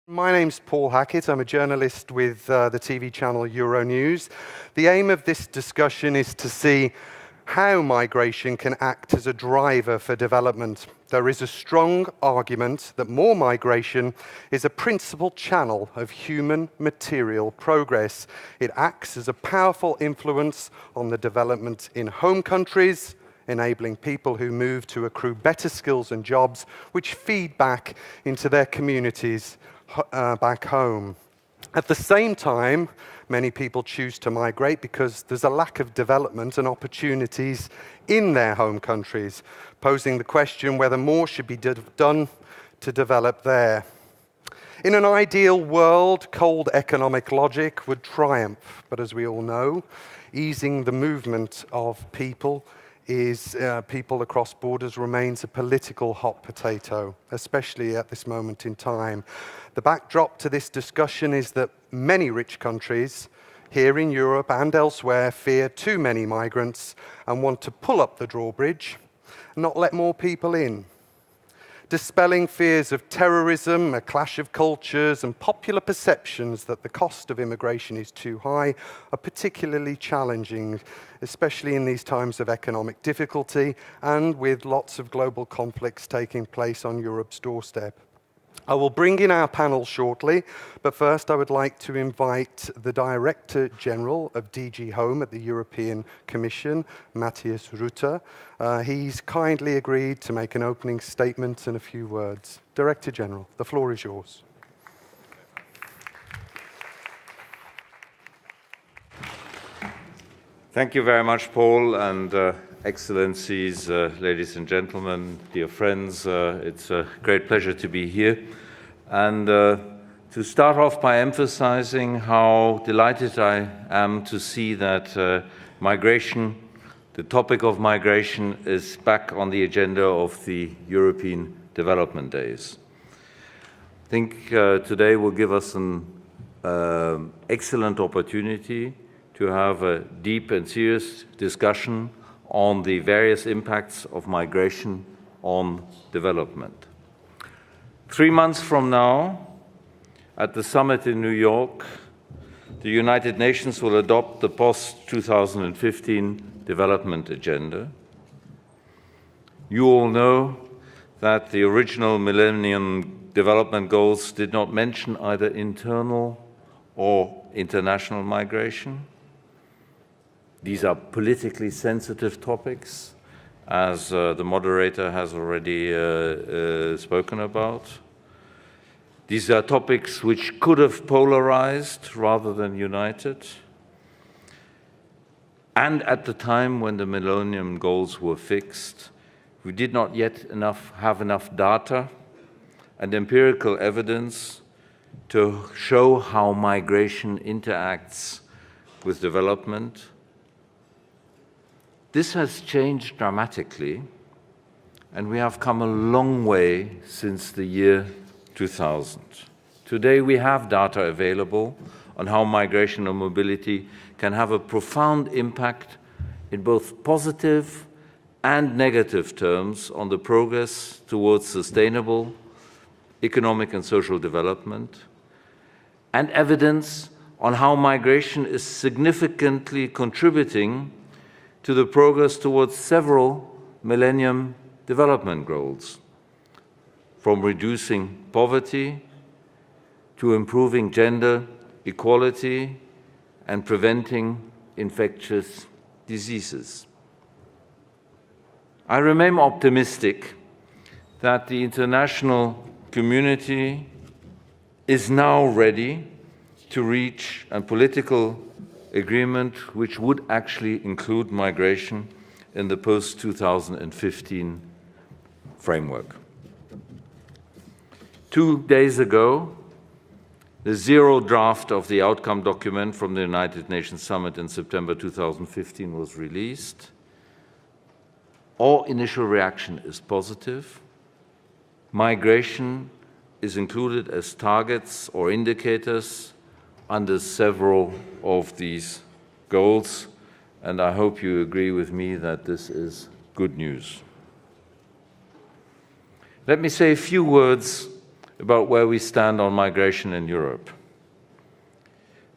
My name's Paul Hackett. I'm a journalist with the TV channel Euronews. The aim of this discussion is to see how migration can act as a driver for development. There is a strong argument that more migration is a principal channel of human material progress. It acts as a powerful influence on the development in home countries, enabling people who move to accrue better skills and jobs, which feed back into their communities back home. At the same time, many people choose to migrate because there's a lack of development and opportunities in their home countries, posing the question whether more should be done to develop there. In an ideal world, cold economic logic would triumph, but as we all know, easing the movement of people across borders remains a political hot potato, especially at this moment in time. The backdrop to this discussion is that many rich countries here in Europe and elsewhere fear too many migrants and want to pull up the drawbridge and not let more people in. Dispelling fears of terrorism, a clash of cultures, and popular perceptions that the cost of immigration is too high are particularly challenging, especially in these times of economic difficulty and with lots of global conflicts taking place on Europe's doorstep. I will bring in our panel shortly, but first I would like to invite the Director General of DG Home at the European Commission, Matthias Rutter. He's kindly agreed to make an opening statement and a few words. Director General, the floor is yours. Thank you very much, Paul, and Excellencies, ladies and gentlemen, dear friends. It's a great pleasure to be here. And to start off by emphasizing how delighted I am to see that migration, the topic of migration, is back on the agenda of the European Development Days. I think today will give us an excellent opportunity to have a deep and serious discussion on the various impacts of migration on development. 3 months from now, at the summit in New York, the United Nations will adopt the post-2015 development agenda. You all know that the original Millennium Development Goals did not mention either internal or international migration. These are politically sensitive topics, as the moderator has already spoken about. These are topics which could have polarized rather than united. And at the time when the Millennium Goals were fixed, we did not yet have enough data and empirical evidence to show how migration interacts with development. This has changed dramatically, and we have come a long way since the year 2000. Today we have data available on how migration and mobility can have a profound impact in both positive and negative terms on the progress towards sustainable economic and social development, and evidence on how migration is significantly contributing to the progress towards several Millennium Development Goals, from reducing poverty to improving gender equality and preventing infectious diseases. I remain optimistic that the international community is now ready to reach a political agreement which would actually include migration in the post-2015 framework. 2 days ago, the zero draft of the outcome document from the United Nations Summit in September 2015 was released. Our initial reaction is positive. Migration is included as targets or indicators under several of these goals, and I hope you agree with me that this is good news. Let me say a few words about where we stand on migration in Europe.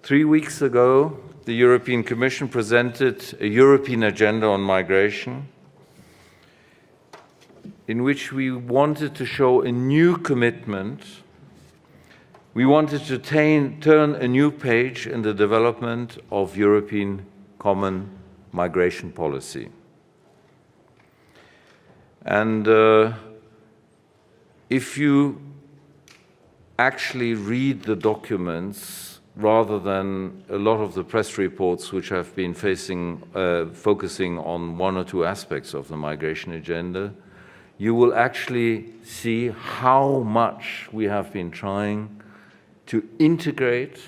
3 weeks ago, the European Commission presented a European agenda on migration, in which we wanted to show a new commitment. We wanted to turn a new page in the development of European common migration policy. And if you actually read the documents rather than a lot of the press reports which have been focusing on one or two aspects of the migration agenda, you will actually see how much we have been trying to integrate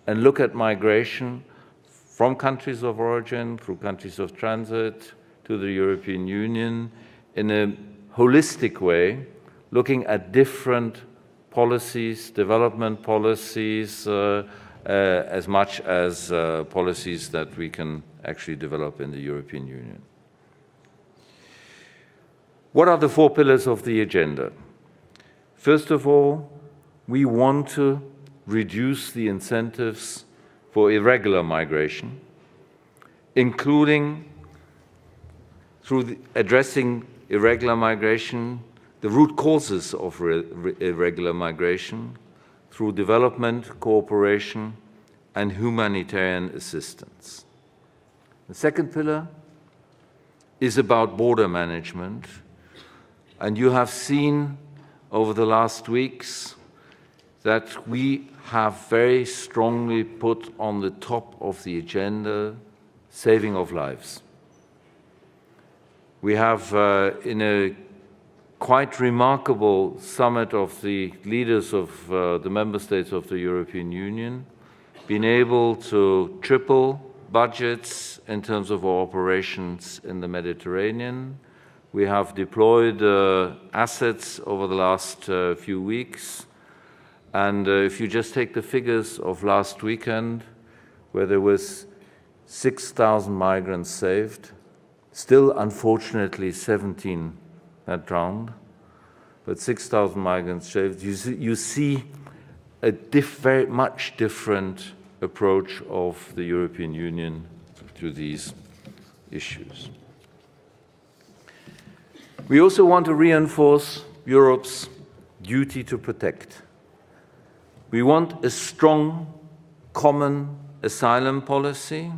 and look at migration from countries of origin, through countries of transit, to the European Union, in a holistic way, looking at different policies, development policies, as much as policies that we can actually develop in the European Union. What are the 4 pillars of the agenda? First of all, we want to reduce the incentives for irregular migration, including through addressing irregular migration, the root causes of irregular migration, through development, cooperation, and humanitarian assistance. The second pillar is about border management, and you have seen over the last weeks that we have very strongly put on the top of the agenda saving of lives. We have, in a quite remarkable summit of the leaders of the member states of the European Union, been able to triple budgets in terms of our operations in the Mediterranean. We have deployed assets over the last few weeks. And if you just take the figures of last weekend, where there was 6,000 migrants saved, still unfortunately 17 that drowned, but 6,000 migrants saved, you see a very much different approach of the European Union to these issues. We also want to reinforce Europe's duty to protect. We want a strong common asylum policy,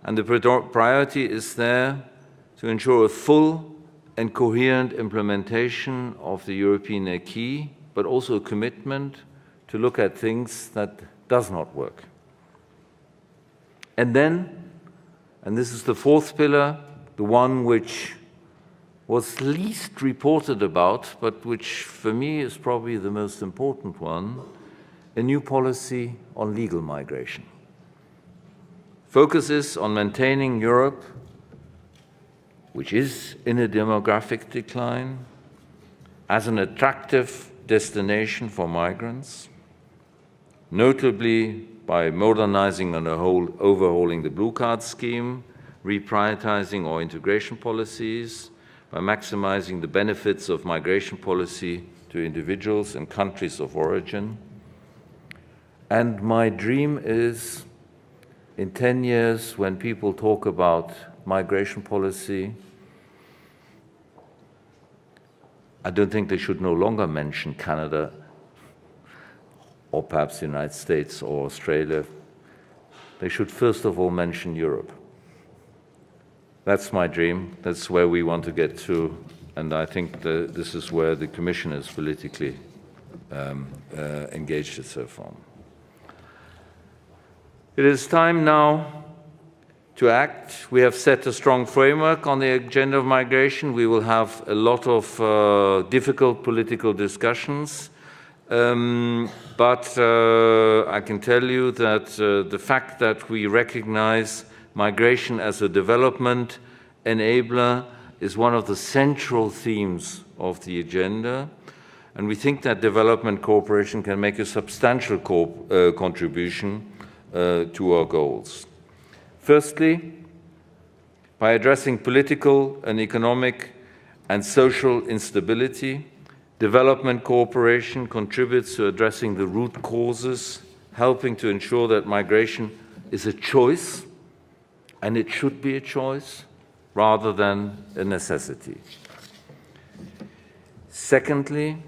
and the priority is there to ensure a full and coherent implementation of the European acquis, but also a commitment to look at things that does not work. And then, and this is the 4th pillar, the one which was least reported about, but which for me is probably the most important one, a new policy on legal migration. Focuses on maintaining Europe, which is in a demographic decline, as an attractive destination for migrants, notably by modernizing and overhauling the blue card scheme, reprioritizing our integration policies, by maximizing the benefits of migration policy to individuals and countries of origin. And my dream is, in 10 years, when people talk about migration policy, I don't think they should no longer mention Canada or perhaps the United States or Australia. They should first of all mention Europe. That's my dream. That's where we want to get to, and I think this is where the Commission is politically engaged itself on. It is time now to act. We have set a strong framework on the agenda of migration. We will have a lot of difficult political discussions, but I can tell you that the fact that we recognize migration as a development enabler is one of the central themes of the agenda, and we think that development cooperation can make a substantial contribution to our goals. Firstly, by addressing political and economic and social instability Development cooperation contributes to addressing the root causes, helping to ensure that migration is a choice, and it should be a choice, rather than a necessity. Secondly,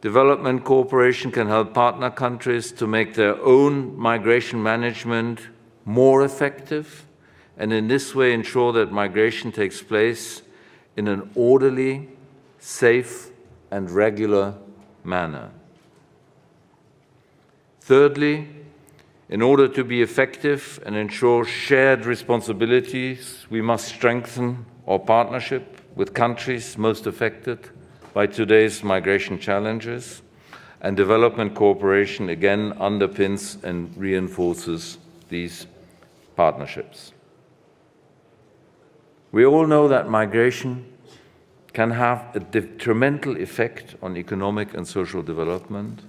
development cooperation can help partner countries to make their own migration management more effective, and in this way ensure that migration takes place in an orderly, safe, and regular manner. Thirdly, in order to be effective and ensure shared responsibilities, we must strengthen our partnership with countries most affected by today's migration challenges, and development cooperation again underpins and reinforces these partnerships. We all know that migration can have a detrimental effect on economic and social development.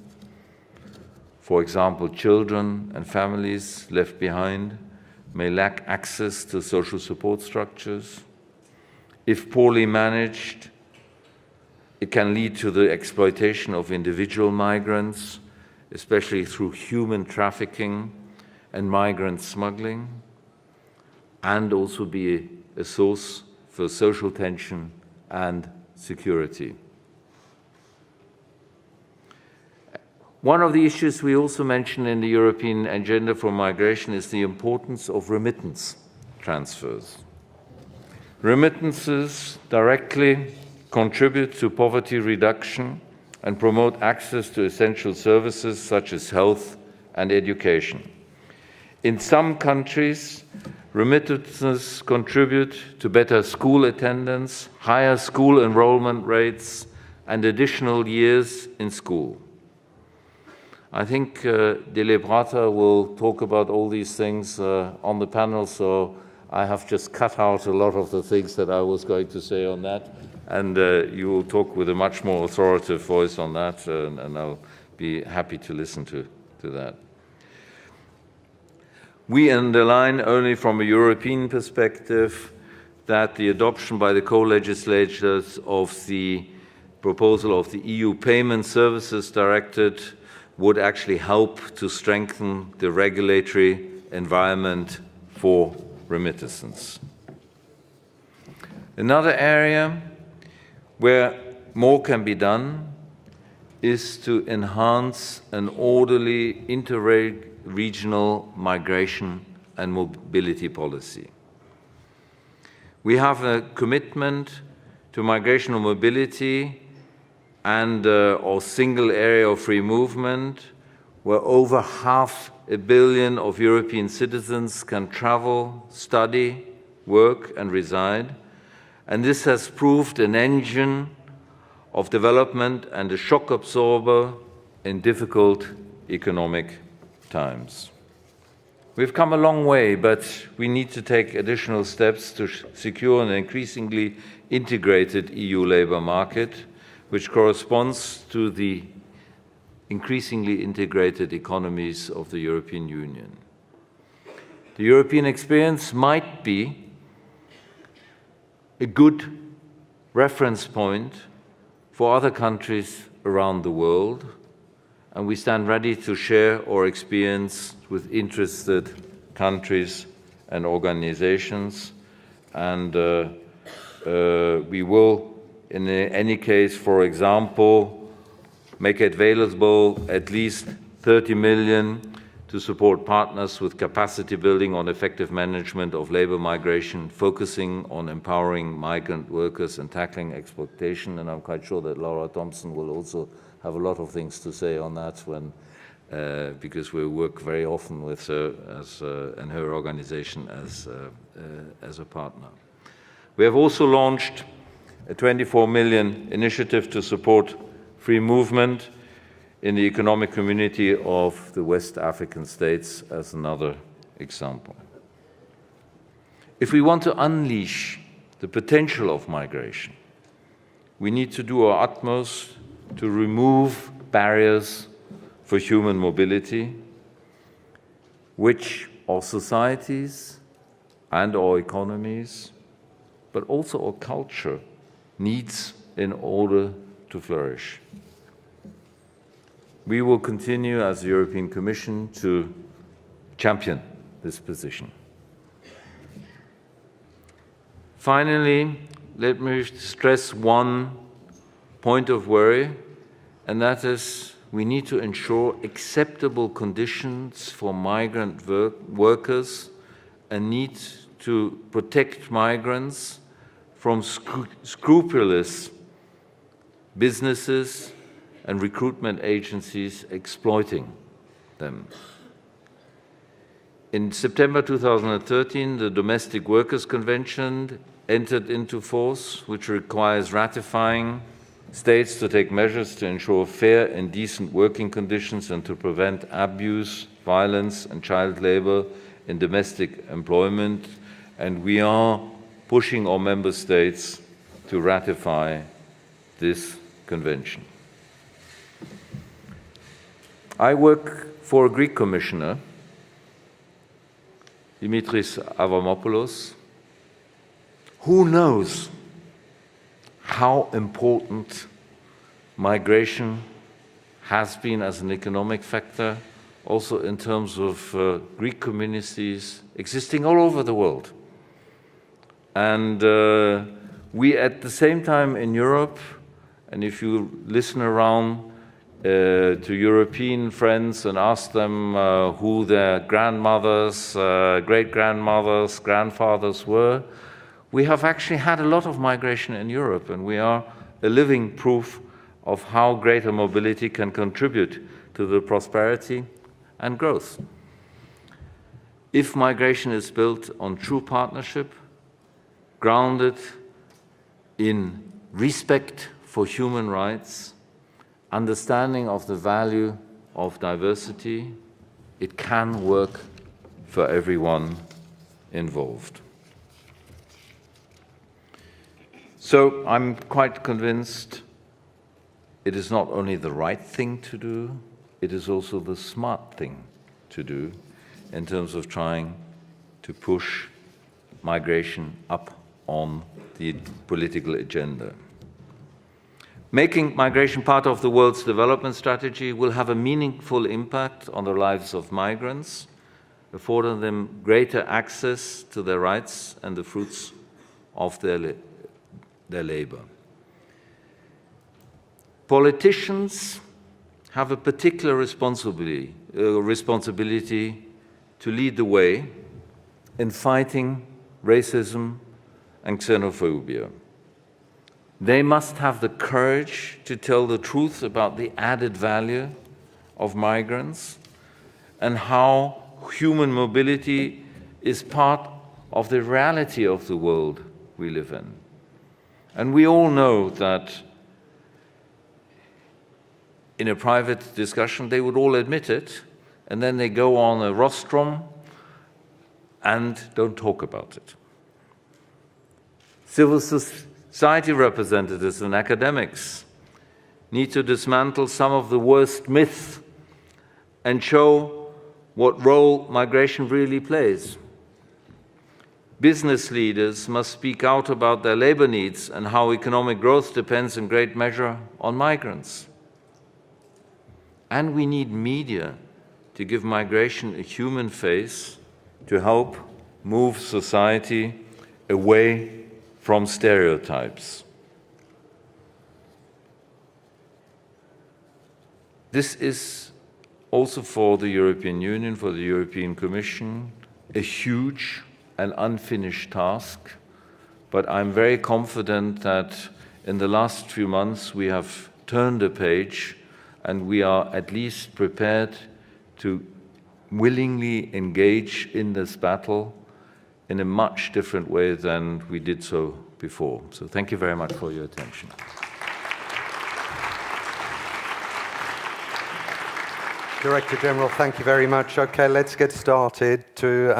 For example, children and families left behind may lack access to social support structures. If poorly managed, it can lead to the exploitation of individual migrants, especially through human trafficking and migrant smuggling, and also be a source for social tension and security. One of the issues we also mention in the European Agenda for Migration is the importance of remittance transfers. Remittances directly contribute to poverty reduction and promote access to essential services such as health and education. In some countries, remittances contribute to better school attendance, higher school enrollment rates, and additional years in school. I think Dele Brata will talk about all these things on the panel, so I have just cut out a lot of the things that I was going to say on that, and you will talk with a much more authoritative voice on that, and I'll be happy to listen to that. We underline only from a European perspective that the adoption by the co-legislators of the proposal of the EU Payment Services Directive would actually help to strengthen the regulatory environment for remittances. Another area where more can be done is to enhance an orderly inter-regional migration and mobility policy. We have a commitment to migration and mobility and our single area of free movement, where over 500 million of European citizens can travel, study, work, and reside. And this has proved an engine of development and a shock absorber in difficult economic times. We've come a long way, but we need to take additional steps to secure an increasingly integrated EU labor market, which corresponds to the increasingly integrated economies of the European Union. The European experience might be a good reference point for other countries around the world, and we stand ready to share our experience with interested countries and organizations, and we will, in any case, for example, make available at least 30 million to support partners with capacity building on effective management of labor migration, focusing on empowering migrant workers and tackling exploitation. And I'm quite sure that Laura Thompson will also have a lot of things to say on that because we work very often with her and her organization as a partner. We have also launched a 24 million initiative to support free movement in the economic community of the West African states as another example. If we want to unleash the potential of migration, we need to do our utmost to remove barriers for human mobility, which our societies and our economies, but also our culture, needs in order to flourish. We will continue as the European Commission to champion this position. Finally, let me stress one point of worry, and that is we need to ensure acceptable conditions for migrant workers and need to protect migrants from scrupulous businesses and recruitment agencies exploiting them. In September 2013, the Domestic Workers Convention entered into force, which requires ratifying states to take measures to ensure fair and decent working conditions and to prevent abuse, violence, and child labor in domestic employment. And we are pushing our member states to ratify this convention. I work for a Greek commissioner, Dimitris Avramopoulos, who knows how important migration has been as an economic factor, also in terms of Greek communities existing all over the world. And we, at the same time in Europe, and if you listen around to European friends and ask them who their grandmothers, great-grandmothers, grandfathers were, we have actually had a lot of migration in Europe, and we are a living proof of how greater mobility can contribute to the prosperity and growth. If migration is built on true partnership, grounded in respect for human rights, understanding of the value of diversity, it can work for everyone involved. So I'm quite convinced it is not only the right thing to do, it is also the smart thing to do in terms of trying to push migration up on the political agenda. Making migration part of the world's development strategy will have a meaningful impact on the lives of migrants, affording them greater access to their rights and the fruits of their labor. Politicians have a particular responsibility to lead the way in fighting racism and xenophobia. They must have the courage to tell the truth about the added value of migrants and how human mobility is part of the reality of the world we live in. And we all know that in a private discussion, they would all admit it, and then they go on a rostrum and don't talk about it. Civil society representatives and academics need to dismantle some of the worst myths and show what role migration really plays. Business leaders must speak out about their labor needs and how economic growth depends in great measure on migrants. And we need media to give migration a human face to help move society away from stereotypes. This is also for the European Union, for the European Commission, a huge and unfinished task, but I'm very confident that in the last few months we have turned a page and we are at least prepared to willingly engage in this battle in a much different way than we did so before. So thank you very much for your attention. Director General, thank you very much. Okay, let's get started to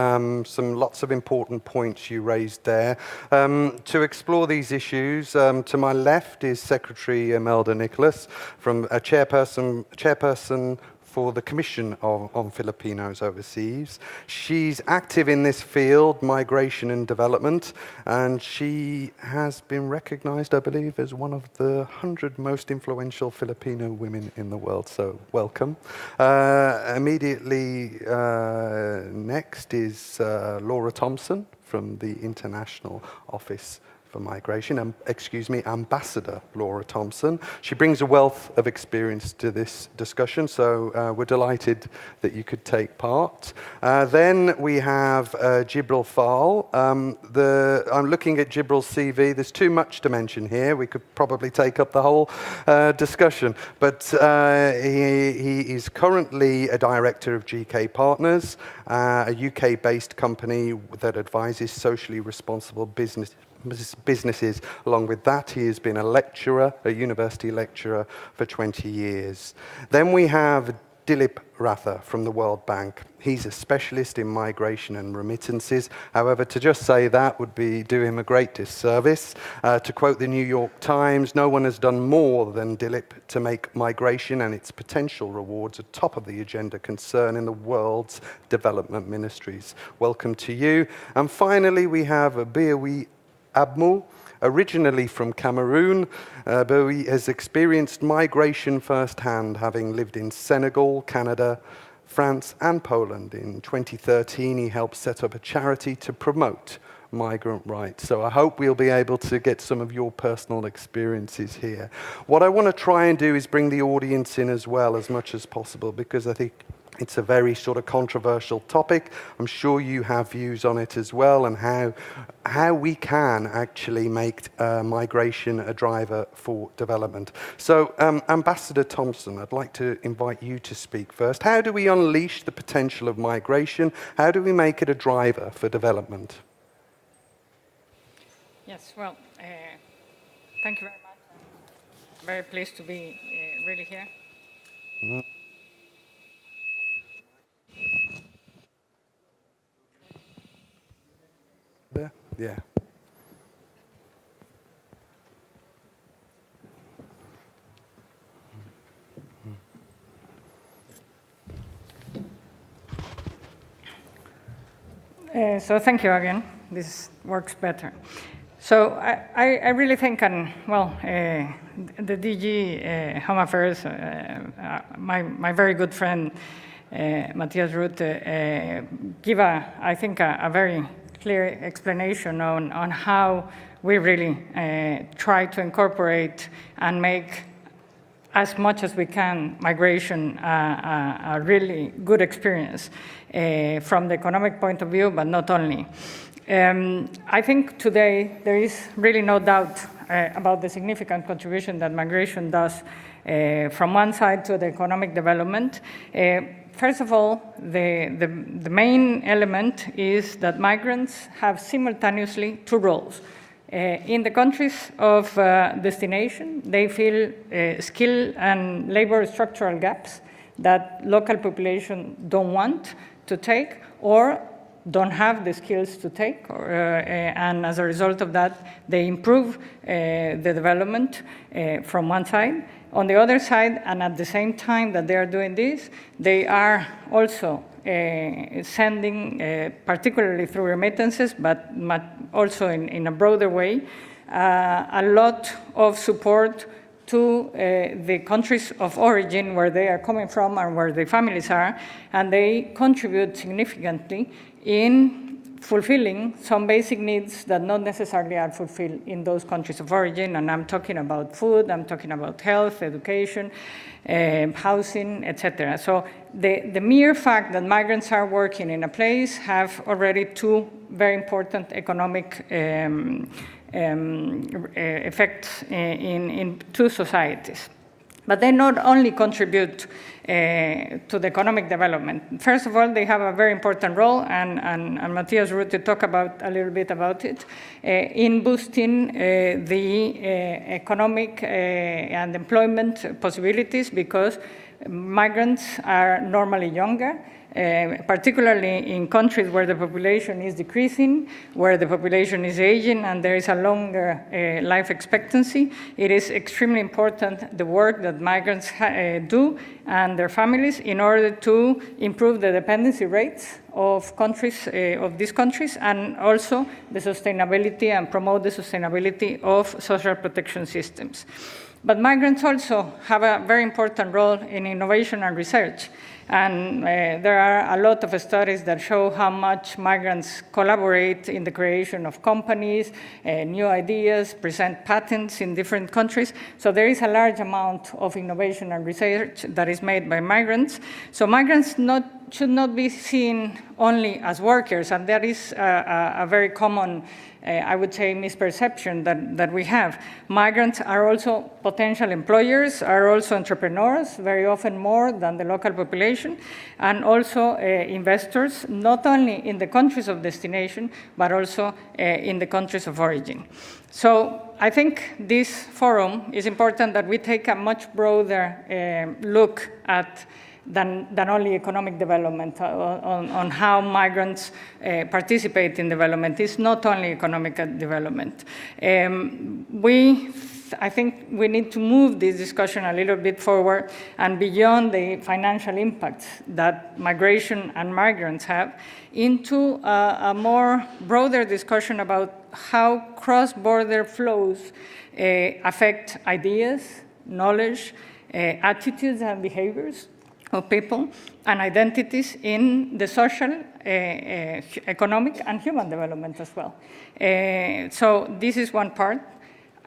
lots of important points you raised there. To explore these issues, to my left is Secretary Imelda Nicholas, from a chairperson for the Commission on Filipinos Overseas. She's active in this field, migration and development, and she has been recognized, I believe, as one of the 100 most influential Filipino women in the world. So welcome. Immediately next is Laura Thompson from the International Office for Migration, Ambassador Laura Thompson. She brings a wealth of experience to this discussion, so we're delighted that you could take part. Then we have Jibril Fall. I'm looking at Jibril's CV. There's too much to mention here. We could probably take up the whole discussion, but he is currently a director of GK Partners, a UK-based company that advises socially responsible businesses. Along with that, he has been a lecturer, a university lecturer for 20 years. Then we have Dilip Ratha from the World Bank. He's a specialist in migration and remittances. However, to just say that would do him a great disservice. To quote the New York Times, no one has done more than Dilip to make migration and its potential rewards a top of the agenda concern in the world's development ministries. Welcome to you. And finally, we have Biawi Abmu, originally from Cameroon. Biawi has experienced migration firsthand, having lived in Senegal, Canada, France, and Poland. In 2013, he helped set up a charity to promote migrant rights. So I hope we'll be able to get some of your personal experiences here. What I want to try and do is bring the audience in as well, as much as possible, because I think it's a very sort of controversial topic. I'm sure you have views on it as well, and how we can actually make migration a driver for development. So, Ambassador Thompson, I'd like to invite you to speak first. How do we unleash the potential of migration? How do we make it a driver for development? Yes, well, thank you very much. I'm very pleased to be really here. Mm-hmm. There? Yeah. So thank you again. This works better. So I really think, the DG Home Affairs, my very good friend Matthias Rutte, give I think a very clear explanation on how we really try to incorporate and make as much as we can migration a really good experience from the economic point of view, but not only. I think today there is really no doubt about the significant contribution that migration does from one side to the economic development. First of all, the main element is that migrants have simultaneously two roles. In the countries of destination, they fill skill and labor structural gaps that local population don't want to take or don't have the skills to take, and as a result of that, they improve the development from one side. On the other side, and at the same time that they are doing this, they are also sending, particularly through remittances, but also in a broader way, a lot of support to the countries of origin where they are coming from and where their families are, and they contribute significantly in fulfilling some basic needs that not necessarily are fulfilled in those countries of origin, and I'm talking about food, I'm talking about health, education, housing, etc. So the mere fact that migrants are working in a place have already two very important economic effects in two societies. But they not only contribute to the economic development. First of all, they have a very important role, and Matthias Rutte talked a little bit about it, in boosting the economic and employment possibilities, because migrants are normally younger, particularly in countries where the population is decreasing, where the population is aging, and there is a longer life expectancy. It is extremely important, the work that migrants do and their families in order to improve the dependency rates of countries, of these countries, and also the sustainability and promote the sustainability of social protection systems. But migrants also have a very important role in innovation and research. And there are a lot of studies that show how much migrants collaborate in the creation of companies, new ideas, present patents in different countries. So there is a large amount of innovation and research that is made by migrants. So migrants should not be seen only as workers, and that is a very common I would say, misperception that we have. Migrants are also potential employers, are also entrepreneurs, very often more than the local population, and also investors, not only in the countries of destination, but also in the countries of origin. So I think this forum is important that we take a much broader look at than only economic development, on how migrants participate in development. It's not only economic development. I think we need to move this discussion a little bit forward and beyond the financial impacts that migration and migrants have into a more broader discussion about how cross-border flows affect ideas, knowledge, attitudes and behaviors of people and identities in the social, economic, and human development as well. So this is one part.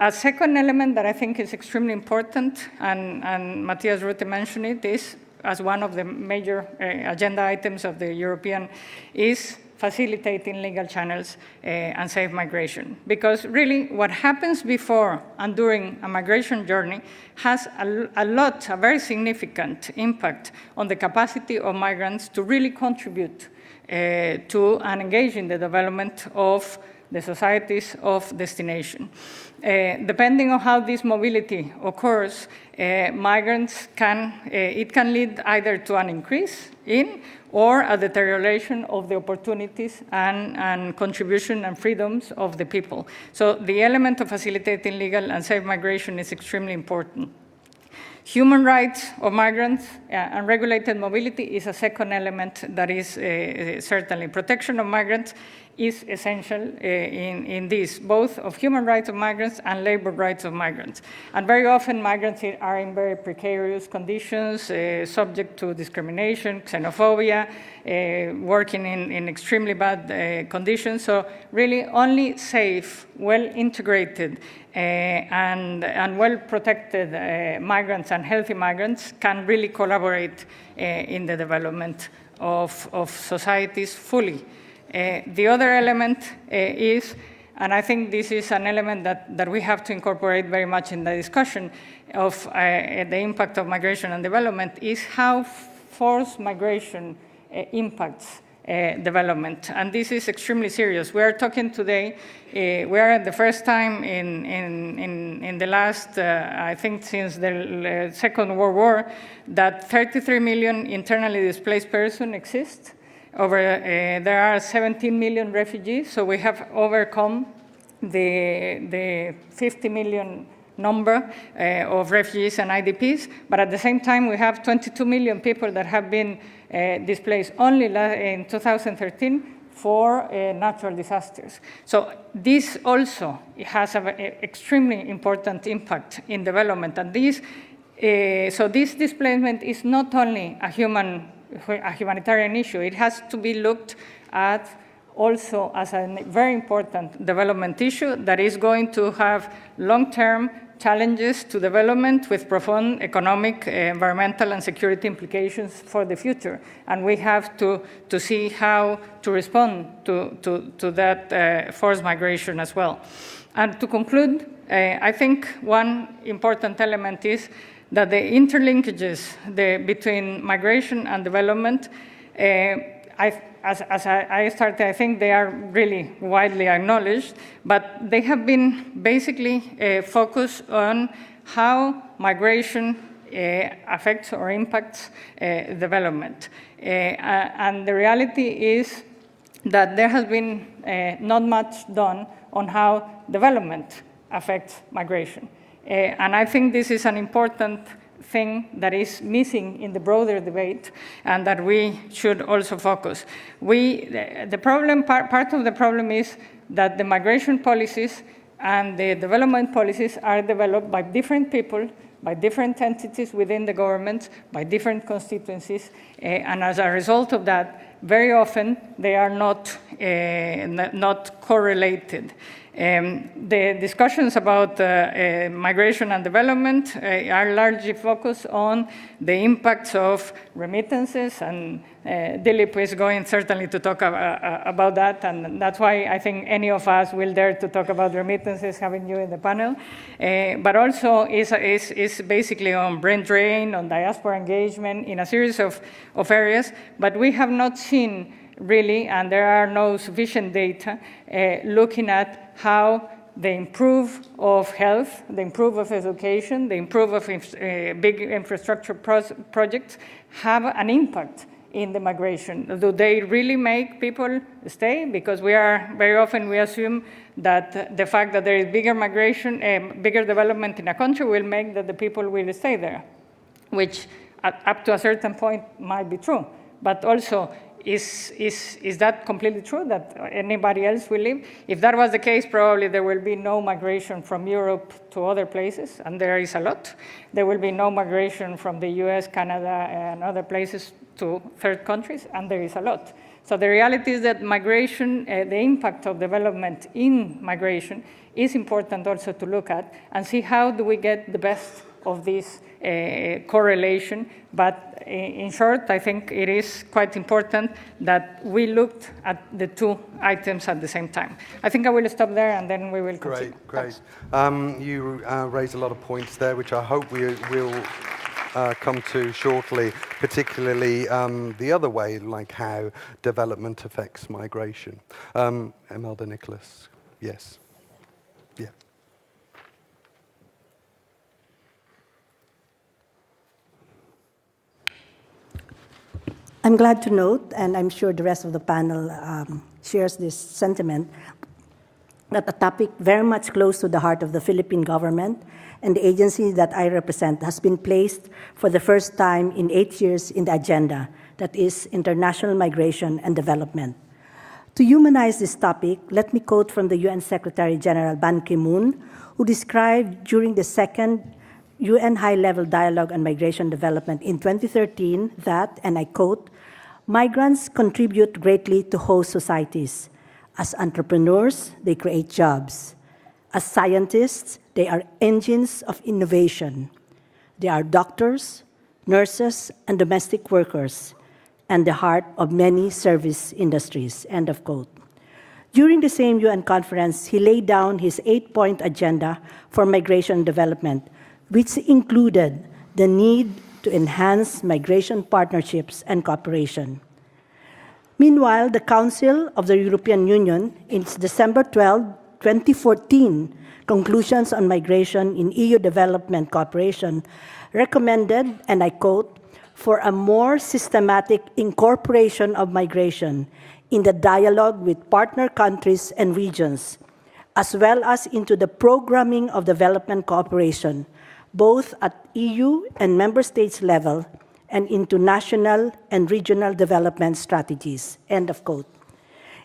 A second element that I think is extremely important, and Matthias Rutte mentioned it, is as one of the major agenda items of the European, is facilitating legal channels and safe migration. Because really what happens before and during a migration journey has a very significant impact on the capacity of migrants to really contribute to and engage in the development of the societies of destination. Depending on how this mobility occurs, migrants it can lead either to an increase in or a deterioration of the opportunities and contribution and freedoms of the people. So the element of facilitating legal and safe migration is extremely important. Human rights of migrants and regulated mobility is a second element that is certainly protection of migrants is essential in this, both of human rights of migrants and labor rights of migrants. And very often migrants are in very precarious conditions, subject to discrimination, xenophobia, working in extremely bad conditions. So really only safe, well-integrated and well-protected migrants and healthy migrants can really collaborate in the development of societies fully. The other element is, and I think this is an element that we have to incorporate very much in the discussion of the impact of migration and development, is how forced migration impacts development. And this is extremely serious. We are talking today, we are at the first time in the last, I think since the Second World War, that 33 million internally displaced persons exist. There are 17 million refugees, so we have overcome the 50 million number of refugees and IDPs, but at the same time we have 22 million people that have been displaced only in 2013 for natural disasters. So this also has an extremely important impact in development, and so this displacement is not only a humanitarian issue. It has to be looked at also as a very important development issue that is going to have long-term challenges to development with profound economic, environmental, and security implications for the future. And we have to see how to respond to that forced migration as well. And to conclude, I think one important element is that the interlinkages between migration and development, as I started, I think they are really widely acknowledged, but they have been basically focused on how migration affects or impacts development. And the reality is that there has been not much done on how development affects migration. And I think this is an important thing that is missing in the broader debate and that we should also focus. The problem, part of the problem is that the migration policies and the development policies are developed by different people, by different entities within the government, by different constituencies, and as a result of that, very often they are not correlated. The discussions about migration and development are largely focused on the impacts of remittances, and Dilip is going certainly to talk about that, and that's why I think any of us will dare to talk about remittances, having you in the panel. But also is basically on brain drain, on diaspora engagement, in a series of areas, but we have not seen really, and there are no sufficient data, looking at how the improve of health, the improve of education, the improve of big infrastructure projects have an impact in the migration. Do they really make people stay? Because very often we assume that the fact that there is bigger migration, bigger development in a country will make that the people will stay there, which up to a certain point might be true. But also, is that completely true, that anybody else will leave? If that was the case, probably there will be no migration from Europe to other places, and there is a lot. There will be no migration from the US, Canada, and other places to third countries, and there is a lot. So the reality is that migration, the impact of development in migration is important also to look at and see how do we get the best of this correlation. But in short, I think it is quite important that we looked at the two items at the same time. I think I will stop there and then we will continue. Great. You raised a lot of points there, which I hope we will come to shortly, particularly the other way, like how development affects migration. Imelda Nicholas, yes. Yeah. I'm glad to note, and I'm sure the rest of the panel shares this sentiment, that a topic very much close to the heart of the Philippine government and the agency that I represent has been placed for the first time in 8 years in the agenda, that is international migration and development. To humanize this topic, let me quote from the UN Secretary General Ban Ki-moon, who described during the second UN high-level dialogue on migration development in 2013 that, and I quote, "Migrants contribute greatly to host societies. As entrepreneurs, they create jobs. As scientists, they are engines of innovation. They are doctors, nurses, and domestic workers, and the heart of many service industries," end of quote. During the same UN conference, he laid down his 8-point agenda for migration and development, which included the need to enhance migration partnerships and cooperation. Meanwhile, the Council of the European Union, in its December 12, 2014 conclusions on migration in EU development cooperation, recommended, and I quote, "for a more systematic incorporation of migration in the dialogue with partner countries and regions, as well as into the programming of development cooperation, both at EU and member states level, and into national and regional development strategies," end of quote.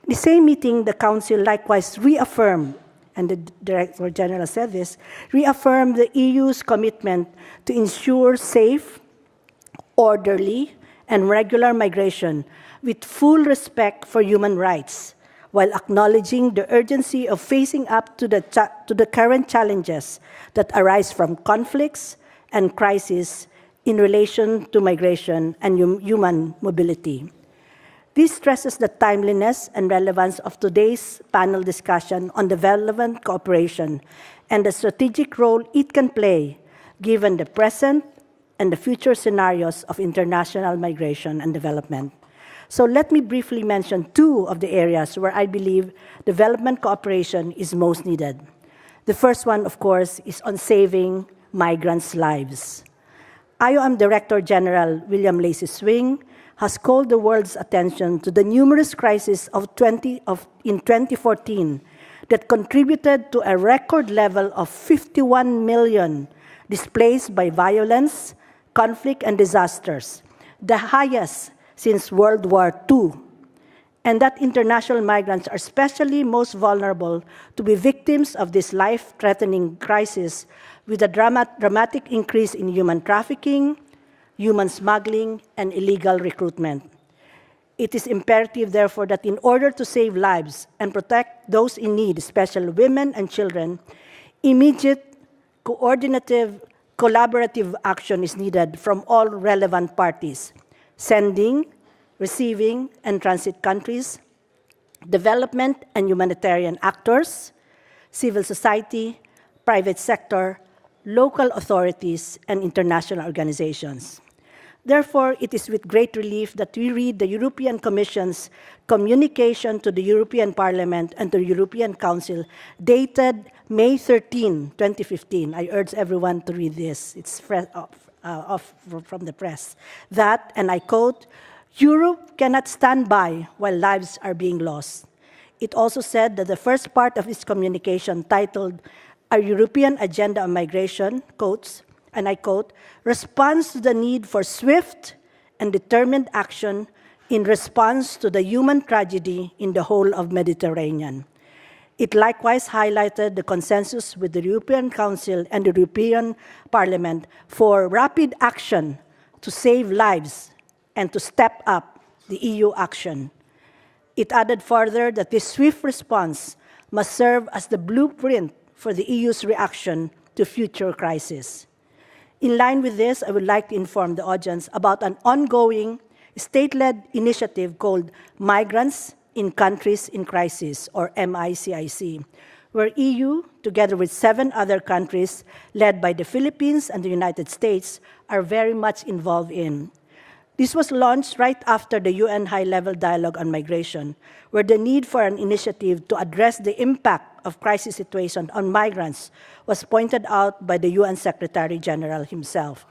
In the same meeting, the Council likewise reaffirmed, and the Director General said this, reaffirmed the EU's commitment to ensure safe, orderly, and regular migration with full respect for human rights, while acknowledging the urgency of facing up to the current challenges that arise from conflicts and crises in relation to migration and human mobility. This stresses the timeliness and relevance of today's panel discussion on development cooperation and the strategic role it can play given the present and the future scenarios of international migration and development. So let me briefly mention two of the areas where I believe development cooperation is most needed. The first one, of course, is on saving migrants' lives. IOM Director General William Lacey Swing has called the world's attention to the numerous crises in 2014 that contributed to a record level of 51 million displaced by violence, conflict, and disasters, the highest since World War II, and that international migrants are especially most vulnerable to be victims of this life-threatening crisis, with a dramatic increase in human trafficking, human smuggling, and illegal recruitment. It is imperative, therefore, that in order to save lives and protect those in need, especially women and children, immediate, coordinative, collaborative action is needed from all relevant parties: sending, receiving, and transit countries, development and humanitarian actors, civil society, private sector, local authorities, and international organizations. Therefore, it is with great relief that we read the European Commission's communication to the European Parliament and the European Council dated May 13, 2015. I urge everyone to read this. It's fresh off from the press. That, and I quote, "Europe cannot stand by while lives are being lost." It also said that the first part of its communication, titled "A European Agenda on Migration," quotes, and I quote, "responds to the need for swift and determined action in response to the human tragedy in the whole of Mediterranean." It likewise highlighted the consensus with the European Council and the European Parliament for rapid action to save lives and to step up the EU action. It added further that this swift response must serve as the blueprint for the EU's reaction to future crises. In line with this, I would like to inform the audience about an ongoing state-led initiative called Migrants in Countries in Crisis, or MICIC, where EU, together with 7 other countries, led by the Philippines and the United States, are very much involved in. This was launched right after the UN High-Level Dialogue on Migration, where the need for an initiative to address the impact of crisis situations on migrants was pointed out by the UN Secretary General himself.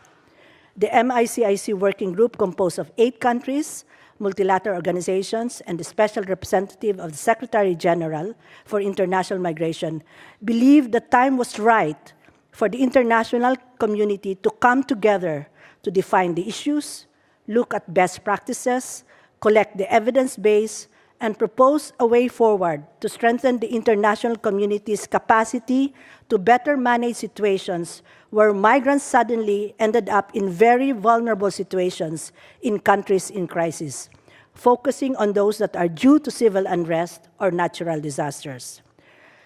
The MICIC working group, composed of 8 countries, multilateral organizations, and the special representative of the Secretary General for International Migration, believed the time was right for the international community to come together to define the issues, look at best practices, collect the evidence base, and propose a way forward to strengthen the international community's capacity to better manage situations where migrants suddenly ended up in very vulnerable situations in countries in crisis, focusing on those that are due to civil unrest or natural disasters.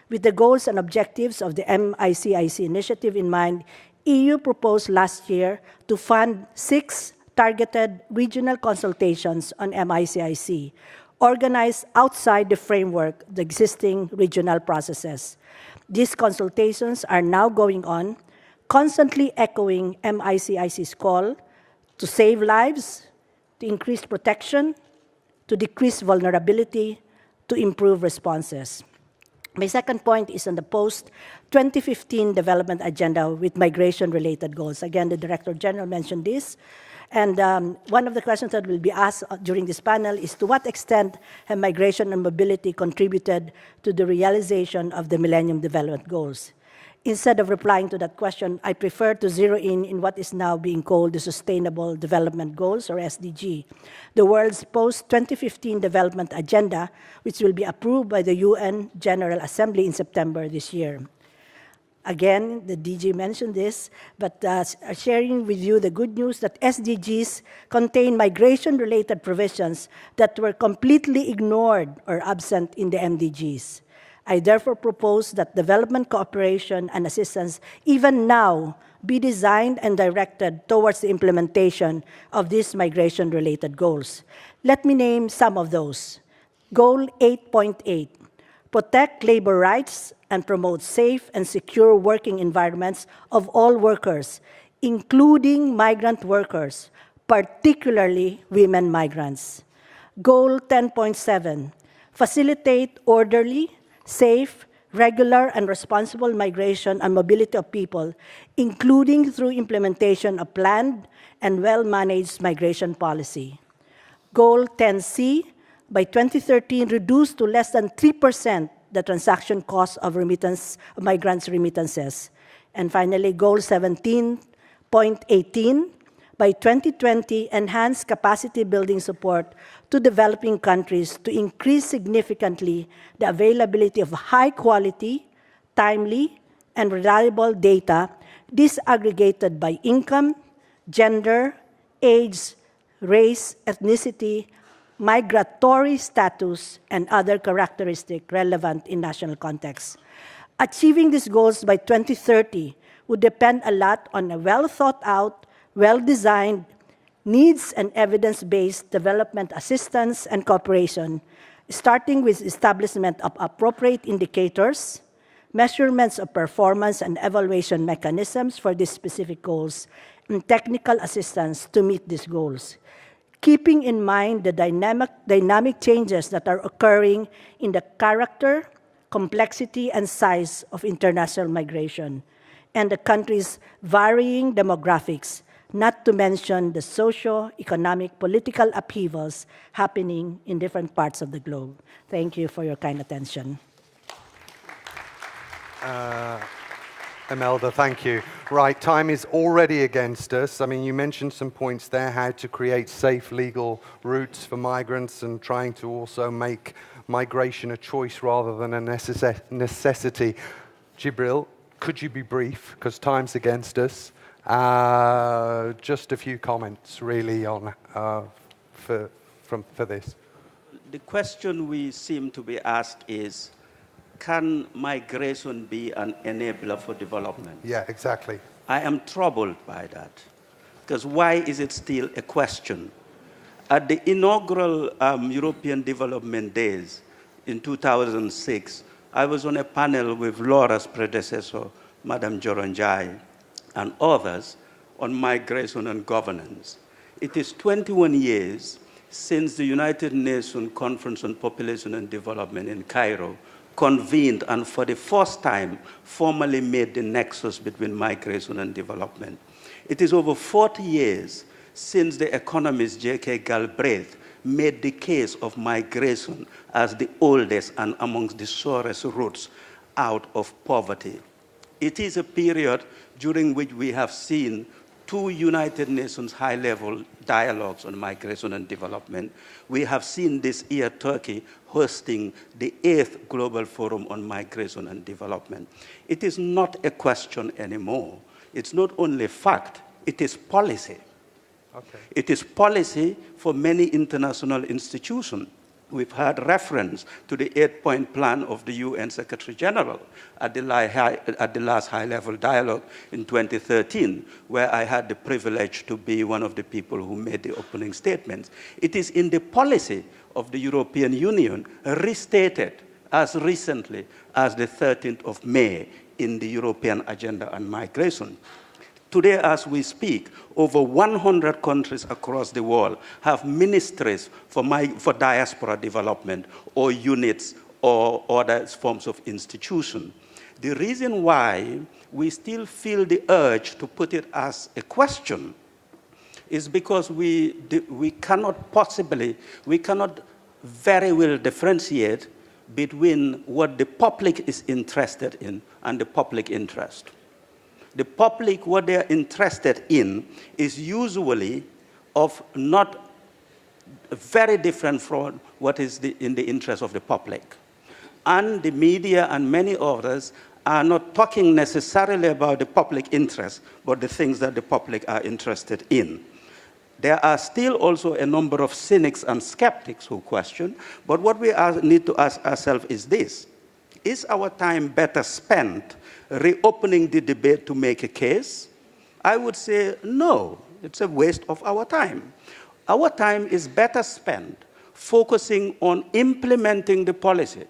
With the goals and objectives of the MICIC initiative in mind, EU proposed last year to fund 6 targeted regional consultations on MICIC, organized outside the framework of the existing regional processes. These consultations are now going on, constantly echoing MICIC's call to save lives, to increase protection, to decrease vulnerability, to improve responses. My second point is on the post-2015 development agenda with migration-related goals. Again, the Director General mentioned this. And one of the questions that will be asked during this panel is, to what extent have migration and mobility contributed to the realization of the Millennium Development Goals? Instead of replying to that question, I prefer to zero in what is now being called the Sustainable Development Goals, or SDG, the world's post-2015 development agenda, which will be approved by the UN General Assembly in September this year. Again, the DG mentioned this, but sharing with you the good news that SDGs contain migration-related provisions that were completely ignored or absent in the MDGs. I therefore propose that development cooperation and assistance, even now, be designed and directed towards the implementation of these migration-related goals. Let me name some of those. Goal 8.8, protect labor rights and promote safe and secure working environments of all workers, including migrant workers, particularly women migrants. Goal 10.7, facilitate orderly, safe, regular and responsible migration and mobility of people, including through implementation of planned and well-managed migration policy. Goal 10C, by 2013, reduced to less than 3% the transaction cost of migrants' remittances. And finally, Goal 17.18, by 2020, enhance capacity building support to developing countries to increase significantly the availability of high quality, timely, and reliable data disaggregated by income, gender, age, race, ethnicity, migratory status, and other characteristics relevant in national context. Achieving these goals by 2030 would depend a lot on a well-thought-out, well-designed, needs and evidence-based development assistance and cooperation, starting with establishment of appropriate indicators, measurements of performance and evaluation mechanisms for these specific goals, and technical assistance to meet these goals, keeping in mind the dynamic changes that are occurring in the character, complexity, and size of international migration, and the country's varying demographics, not to mention the socio-economic political upheavals happening in different parts of the globe. Thank you for your kind attention. Imelda, thank you. Right, time is already against us. I mean, you mentioned some points there, how to create safe legal routes for migrants and trying to also make migration a choice rather than a necessity. Jibril, could you be brief, because time's against us? Just a few comments, really, on for this. The question we seem to be asked is, can migration be an enabler for development? Yeah, exactly. I am troubled by that, because why is it still a question? At the inaugural European Development Days in 2006, I was on a panel with Laura's predecessor, Madam Joronjai, and others on migration and governance. It is 21 years since the United Nations Conference on Population and Development in Cairo convened and for the first time formally made the nexus between migration and development. It is over 40 years since the economist J.K. Galbraith made the case of migration as the oldest and amongst the surest routes out of poverty. It is a period during which we have seen two United Nations high-level dialogues on migration and development. We have seen this year Turkey hosting the 8th Global Forum on Migration and Development. It is not a question anymore. It's not only fact, it is policy. Okay. It is policy for many international institutions. We've had reference to the 8-point plan of the UN Secretary General at the last high-level dialogue in 2013, where I had the privilege to be one of the people who made the opening statements. It is in the policy of the European Union, restated as recently as the 13th of May in the European Agenda on Migration. Today, as we speak, over 100 countries across the world have ministries for diaspora development or units or other forms of institution. The reason why we still feel the urge to put it as a question is because we cannot very well differentiate between what the public is interested in and the public interest. The public, what they're interested in is usually of not very different from what is in the interest of the public. And the media and many others are not talking necessarily about the public interest, but the things that the public are interested in. There are still also a number of cynics and skeptics who question, but what we need to ask ourselves is this: is our time better spent reopening the debate to make a case? I would say no, it's a waste of our time. Our time is better spent focusing on implementing the policy.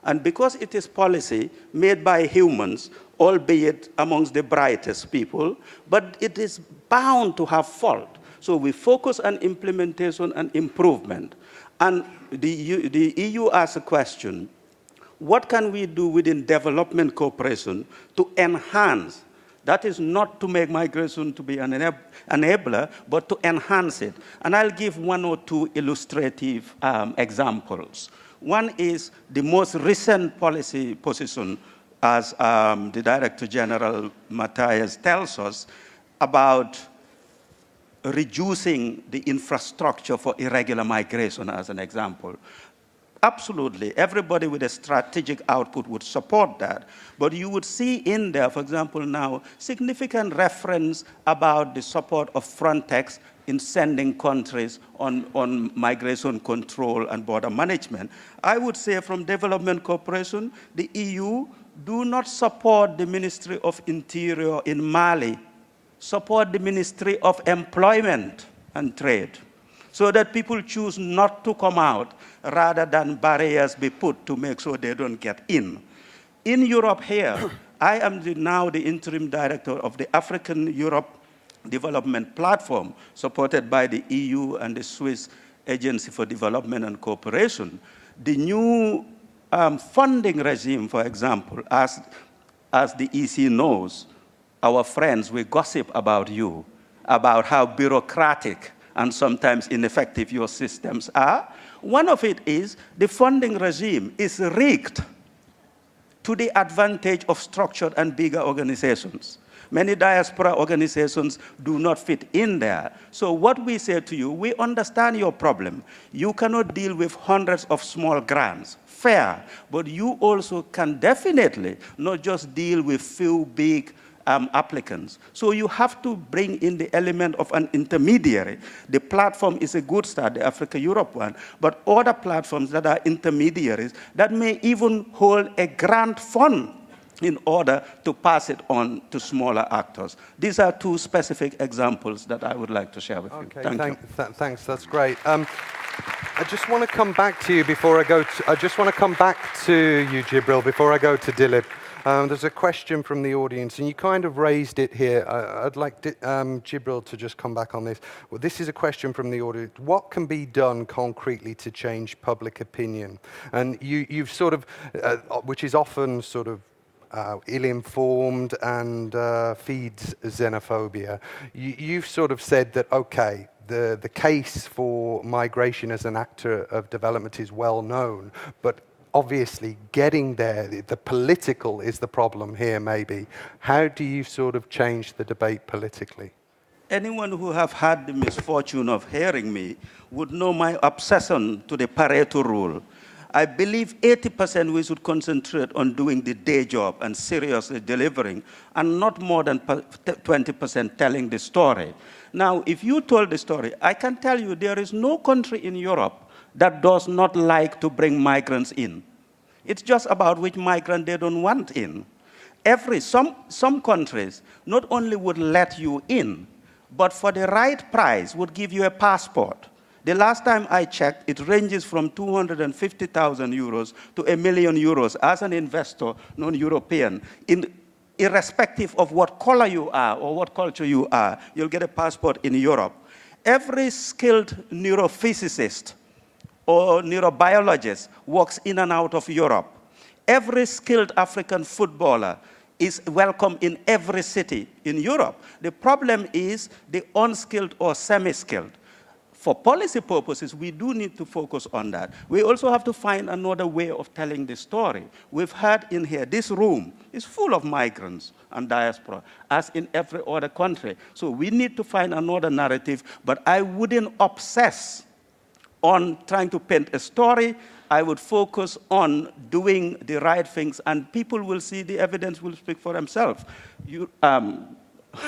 And because it is policy made by humans, albeit amongst the brightest people, but it is bound to have fault. So we focus on implementation and improvement. And the EU asks a question: What can we do within development cooperation to enhance? That is not to make migration to be an enabler, but to enhance it. And I'll give one or two illustrative examples. One is the most recent policy position, as the Director General Matthias tells us, about reducing the infrastructure for irregular migration, as an example. Absolutely, everybody with a strategic output would support that. But you would see in there, for example, now, significant reference about the support of Frontex in sending countries on migration control and border management. I would say from development cooperation, the EU do not support the Ministry of Interior in Mali, support the Ministry of Employment and Trade, so that people choose not to come out rather than barriers be put to make sure they don't get in. In Europe here, I am now the interim director of the African Europe Development Platform, supported by the EU and the Swiss Agency for Development and Cooperation. The new funding regime, for example, as the EC knows, our friends, we gossip about you, about how bureaucratic and sometimes ineffective your systems are. One of it is the funding regime is rigged to the advantage of structured and bigger organizations. Many diaspora organizations do not fit in there. So what we say to you, we understand your problem. You cannot deal with hundreds of small grants, fair, but you also can definitely not just deal with few big applicants. So you have to bring in the element of an intermediary. The platform is a good start, the Africa-Europe one, but other platforms that are intermediaries that may even hold a grant fund in order to pass it on to smaller actors. These are two specific examples that I would like to share with you. Thank you. Thanks, that's great. I just want to come back to you before I go to, Jibril, before I go to Dilip. There's a question from the audience, and you kind of raised it here. I'd like Jibril to just come back on this. Well, this is a question from the audience. What can be done concretely to change public opinion? And you've sort of, which is often sort of ill-informed and feeds xenophobia. You've sort of said that, okay, the case for migration as an actor of development is well known, but obviously getting there, the political is the problem here maybe. How do you sort of change the debate politically? Anyone who have had the misfortune of hearing me would know my obsession to the Pareto rule. I believe 80% we should concentrate on doing the day job and seriously delivering, and not more than 20% telling the story. Now, if you told the story, I can tell you there is no country in Europe that does not like to bring migrants in. It's just about which migrant they don't want in. Some countries not only would let you in, but for the right price would give you a passport. The last time I checked, it ranges from 250,000 euros to €1 million as an investor, non-European. Irrespective of what color you are or what culture you are, you'll get a passport in Europe. Every skilled neurophysicist or neurobiologist works in and out of Europe. Every skilled African footballer is welcome in every city in Europe. The problem is the unskilled or semi-skilled. For policy purposes, we do need to focus on that. We also have to find another way of telling the story. We've heard in here, this room is full of migrants and diaspora, as in every other country. So we need to find another narrative, but I wouldn't obsess on trying to paint a story. I would focus on doing the right things, and people will see the evidence will speak for themselves.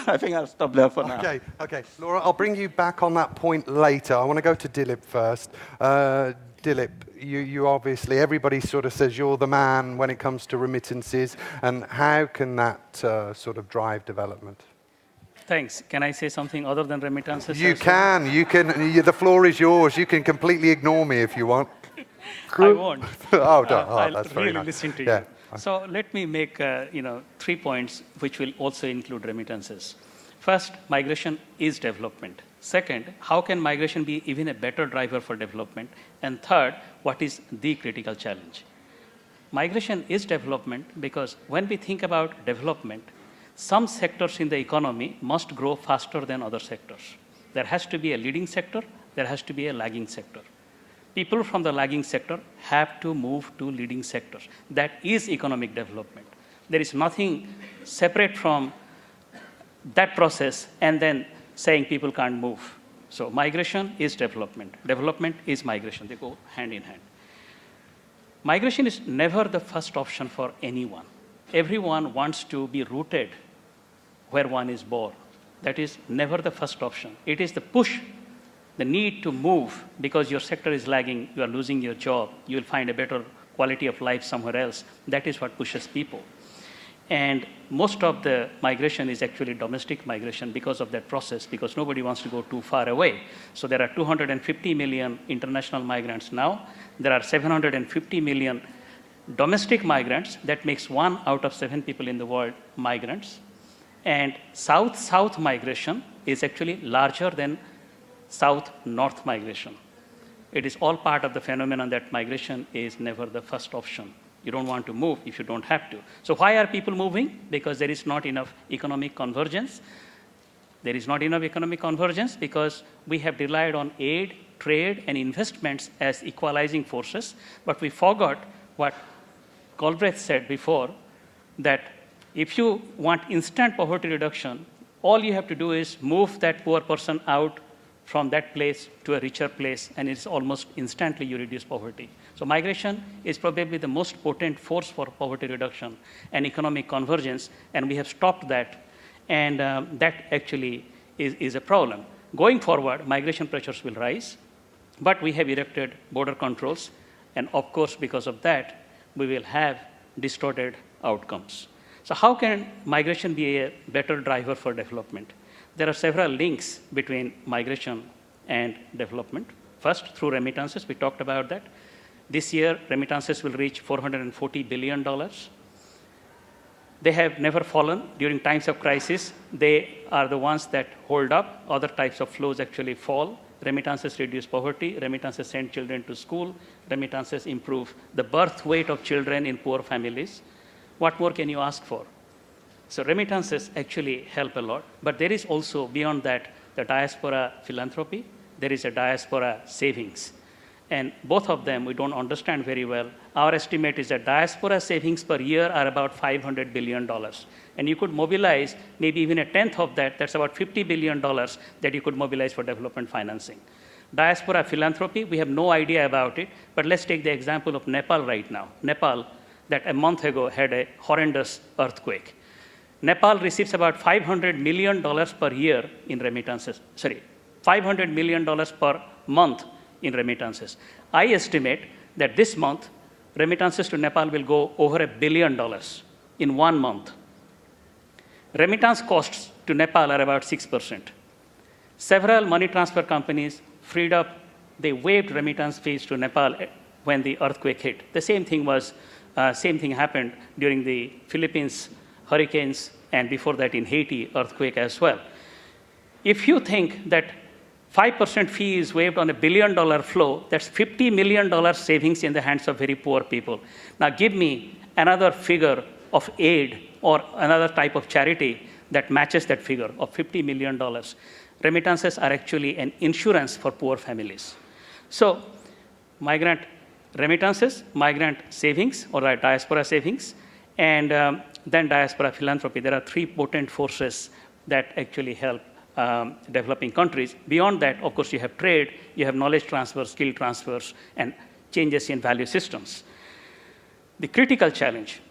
I think I'll stop there for now. Okay. Laura, I'll bring you back on that point later. I want to go to Dilip first. Dilip, you obviously, everybody sort of says you're the man when it comes to remittances, and how can that sort of drive development? Thanks. Can I say something other than remittances? You can. The floor is yours. You can completely ignore me if you want. I won't. That's I'll very really nice. listen to Yeah. you. So let me make 3 points which will also include remittances. First, migration is development. Second, how can migration be even a better driver for development? And third, what is the critical challenge? migration is development because when we think about development, some sectors in the economy must grow faster than other sectors. There has to be a leading sector, there has to be a lagging sector. People from the lagging sector have to move to leading sectors. That is economic development. There is nothing separate from that process and then saying people can't move. So migration is development. Development is migration. They go hand in hand. Migration is never the first option for anyone. Everyone wants to be rooted where one is born. That is never the first option. It is the push, the need to move because your sector is lagging, you are losing your job, you will find a better quality of life somewhere else. That is what pushes people. And most of the migration is actually domestic migration because of that process, because nobody wants to go too far away. So there are 250 million international migrants now. There are 750 million domestic migrants. That makes 1 out of 7 people in the world migrants. And south-south migration is actually larger than south-north migration. It is all part of the phenomenon that migration is never the first option. You don't want to move if you don't have to. So why are people moving? Because there is not enough economic convergence. There is not enough economic convergence because we have relied on aid, trade, and investments as equalizing forces, but we forgot what Galbraith said before, that if you want instant poverty reduction, all you have to do is move that poor person out from that place to a richer place, and it's almost instantly you reduce poverty. So migration is probably the most potent force for poverty reduction and economic convergence, and we have stopped that, and that actually is a problem. Going forward, migration pressures will rise, but we have erected border controls, and of course, because of that, we will have distorted outcomes. So how can migration be a better driver for development? There are several links between migration and development. First, through remittances, we talked about that. This year, remittances will reach $440 billion. They have never fallen. During times of crisis, they are the ones that hold up. Other types of flows actually fall. Remittances reduce poverty. Remittances send children to school. Remittances improve the birth weight of children in poor families. What more can you ask for? So remittances actually help a lot. But there is also, beyond that, the diaspora philanthropy. There is a diaspora savings. And both of them we don't understand very well. Our estimate is that diaspora savings per year are about $500 billion. And you could mobilize maybe even a tenth of that, that's about $50 billion that you could mobilize for development financing. Diaspora philanthropy, we have no idea about it, but let's take the example of Nepal right now. Nepal, that a month ago had a horrendous earthquake. Nepal receives about $500 million per year in remittances. Sorry, $500 million per month in remittances. I estimate that this month, remittances to Nepal will go over $1 billion in 1 month. Remittance costs to Nepal are about 6%. Several money transfer companies freed up, they waived remittance fees to Nepal when the earthquake hit. The same thing happened during the Philippines hurricanes and before that in Haiti earthquake as well. If you think that 5% fee is waived on $1 billion flow, that's $50 million savings in the hands of very poor people. Now give me another figure of aid or another type of charity that matches that figure of $50 million. Remittances are actually an insurance for poor families. So migrant remittances, migrant savings or diaspora savings, and then diaspora philanthropy. There are 3 potent forces that actually help developing countries. Beyond that, of course, you have trade, you have knowledge transfer, skill transfers, and changes in value systems. The critical challenge.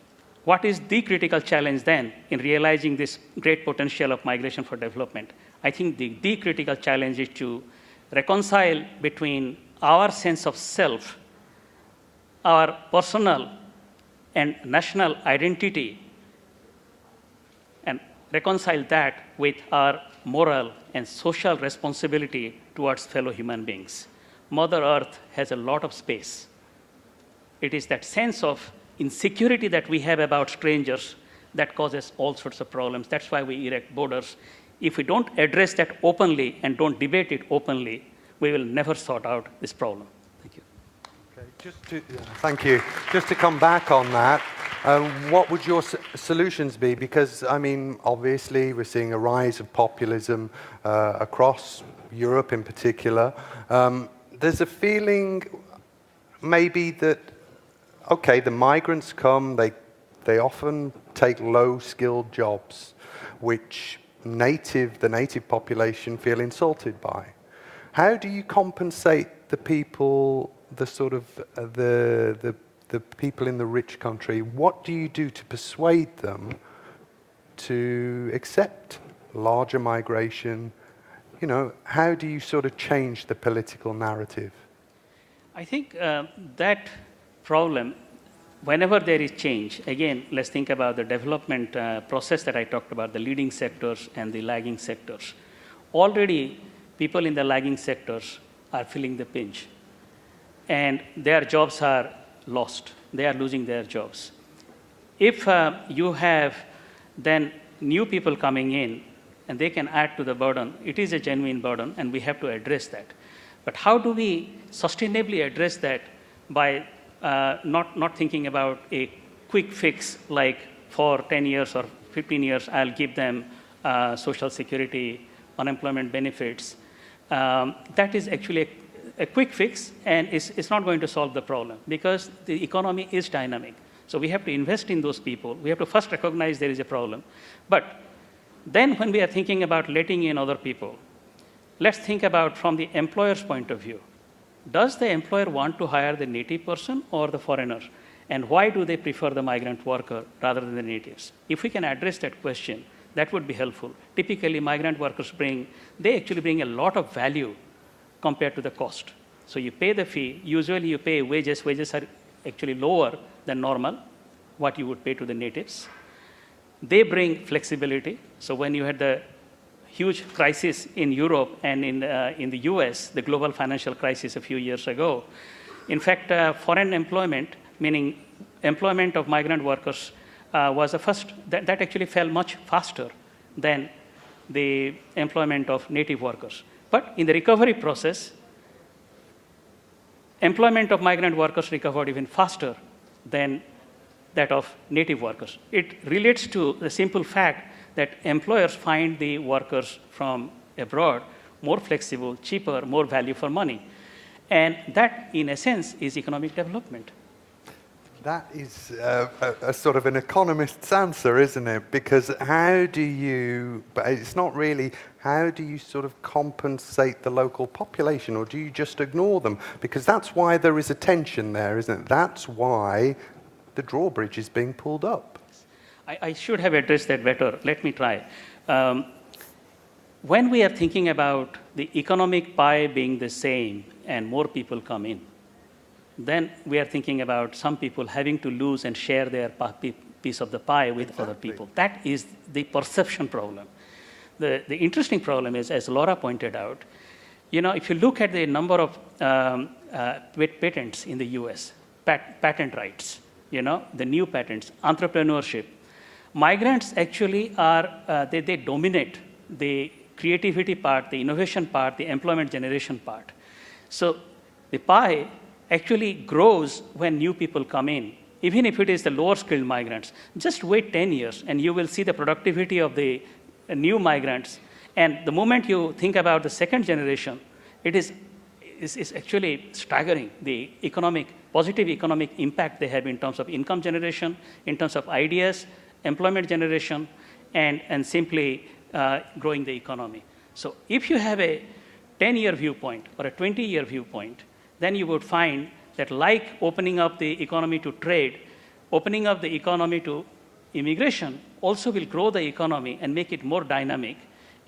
What is the critical challenge then in realizing this great potential of migration for development? I think the critical challenge is to reconcile between our sense of self, our personal and national identity, and reconcile that with our moral and social responsibility towards fellow human beings. Mother Earth has a lot of space. It is that sense of insecurity that we have about strangers that causes all sorts of problems. That's why we erect borders. If we don't address that openly and don't debate it openly, we will never sort out this problem. Thank you. Okay. Thank you. Just to come back on that, what would your solutions be? Because, I mean, obviously, we're seeing a rise of populism across Europe in particular. There's a feeling maybe that, okay, the migrants come, they often take low-skilled jobs, which the native population feel insulted by. How do you compensate the people, the people in the rich country? What do you do to persuade them to accept larger migration? You know, how do you sort of change the political narrative? I think that problem, whenever there is change, again, let's think about the development process that I talked about, the leading sectors and the lagging sectors. Already, people in the lagging sectors are feeling the pinch, and their jobs are lost. They are losing their jobs. If you have then new people coming in, and they can add to the burden, it is a genuine burden, and we have to address that. But how do we sustainably address that by not thinking about a quick fix, like for 10 years or 15 years, I'll give them social security, unemployment benefits. That is actually a quick fix, and it's not going to solve the problem, because the economy is dynamic. So we have to invest in those people. We have to first recognize there is a problem. But then when we are thinking about letting in other people, let's think about from the employer's point of view. Does the employer want to hire the native person or the foreigner? And why do they prefer the migrant worker rather than the natives? If we can address that question, that would be helpful. Typically, migrant workers they actually bring a lot of value compared to the cost. So you pay the fee, usually you pay wages. Wages are actually lower than normal, what you would pay to the natives. They bring flexibility. So when you had the huge crisis in Europe and in the US, the global financial crisis a few years ago, in fact, foreign employment, meaning employment of migrant workers, was the first, that actually fell much faster than the employment of native workers. But in the recovery process, employment of migrant workers recovered even faster than that of native workers. It relates to the simple fact that employers find the workers from abroad more flexible, cheaper, more value for money. And that, in a sense, is economic development. That is a sort of an economist's answer, isn't it? Because how do you, but it's not really, how do you sort of compensate the local population, or do you just ignore them? Because that's why there is a tension there, isn't it? That's why the drawbridge is being pulled up. I should have addressed that better. Let me try. When we are thinking about the economic pie being the same and more people come in, then we are thinking about some people having to lose and share their piece of the pie with other people. That is the perception problem. The interesting problem is, as Laura pointed out, you know, if you look at the number of patents in the US, patent rights, you know, the new patents, entrepreneurship, migrants actually are, they dominate the creativity part, the innovation part, the employment generation part. So the pie actually grows when new people come in, even if it is the lower skilled migrants. Just wait 10 years and you will see the productivity of the new migrants. And the moment you think about the second generation, it is actually staggering, the positive economic impact they have in terms of income generation, in terms of ideas, employment generation, and simply growing the economy. So if you have a 10-year viewpoint or a 20-year viewpoint, then you would find that, like opening up the economy to trade, opening up the economy to immigration also will grow the economy and make it more dynamic.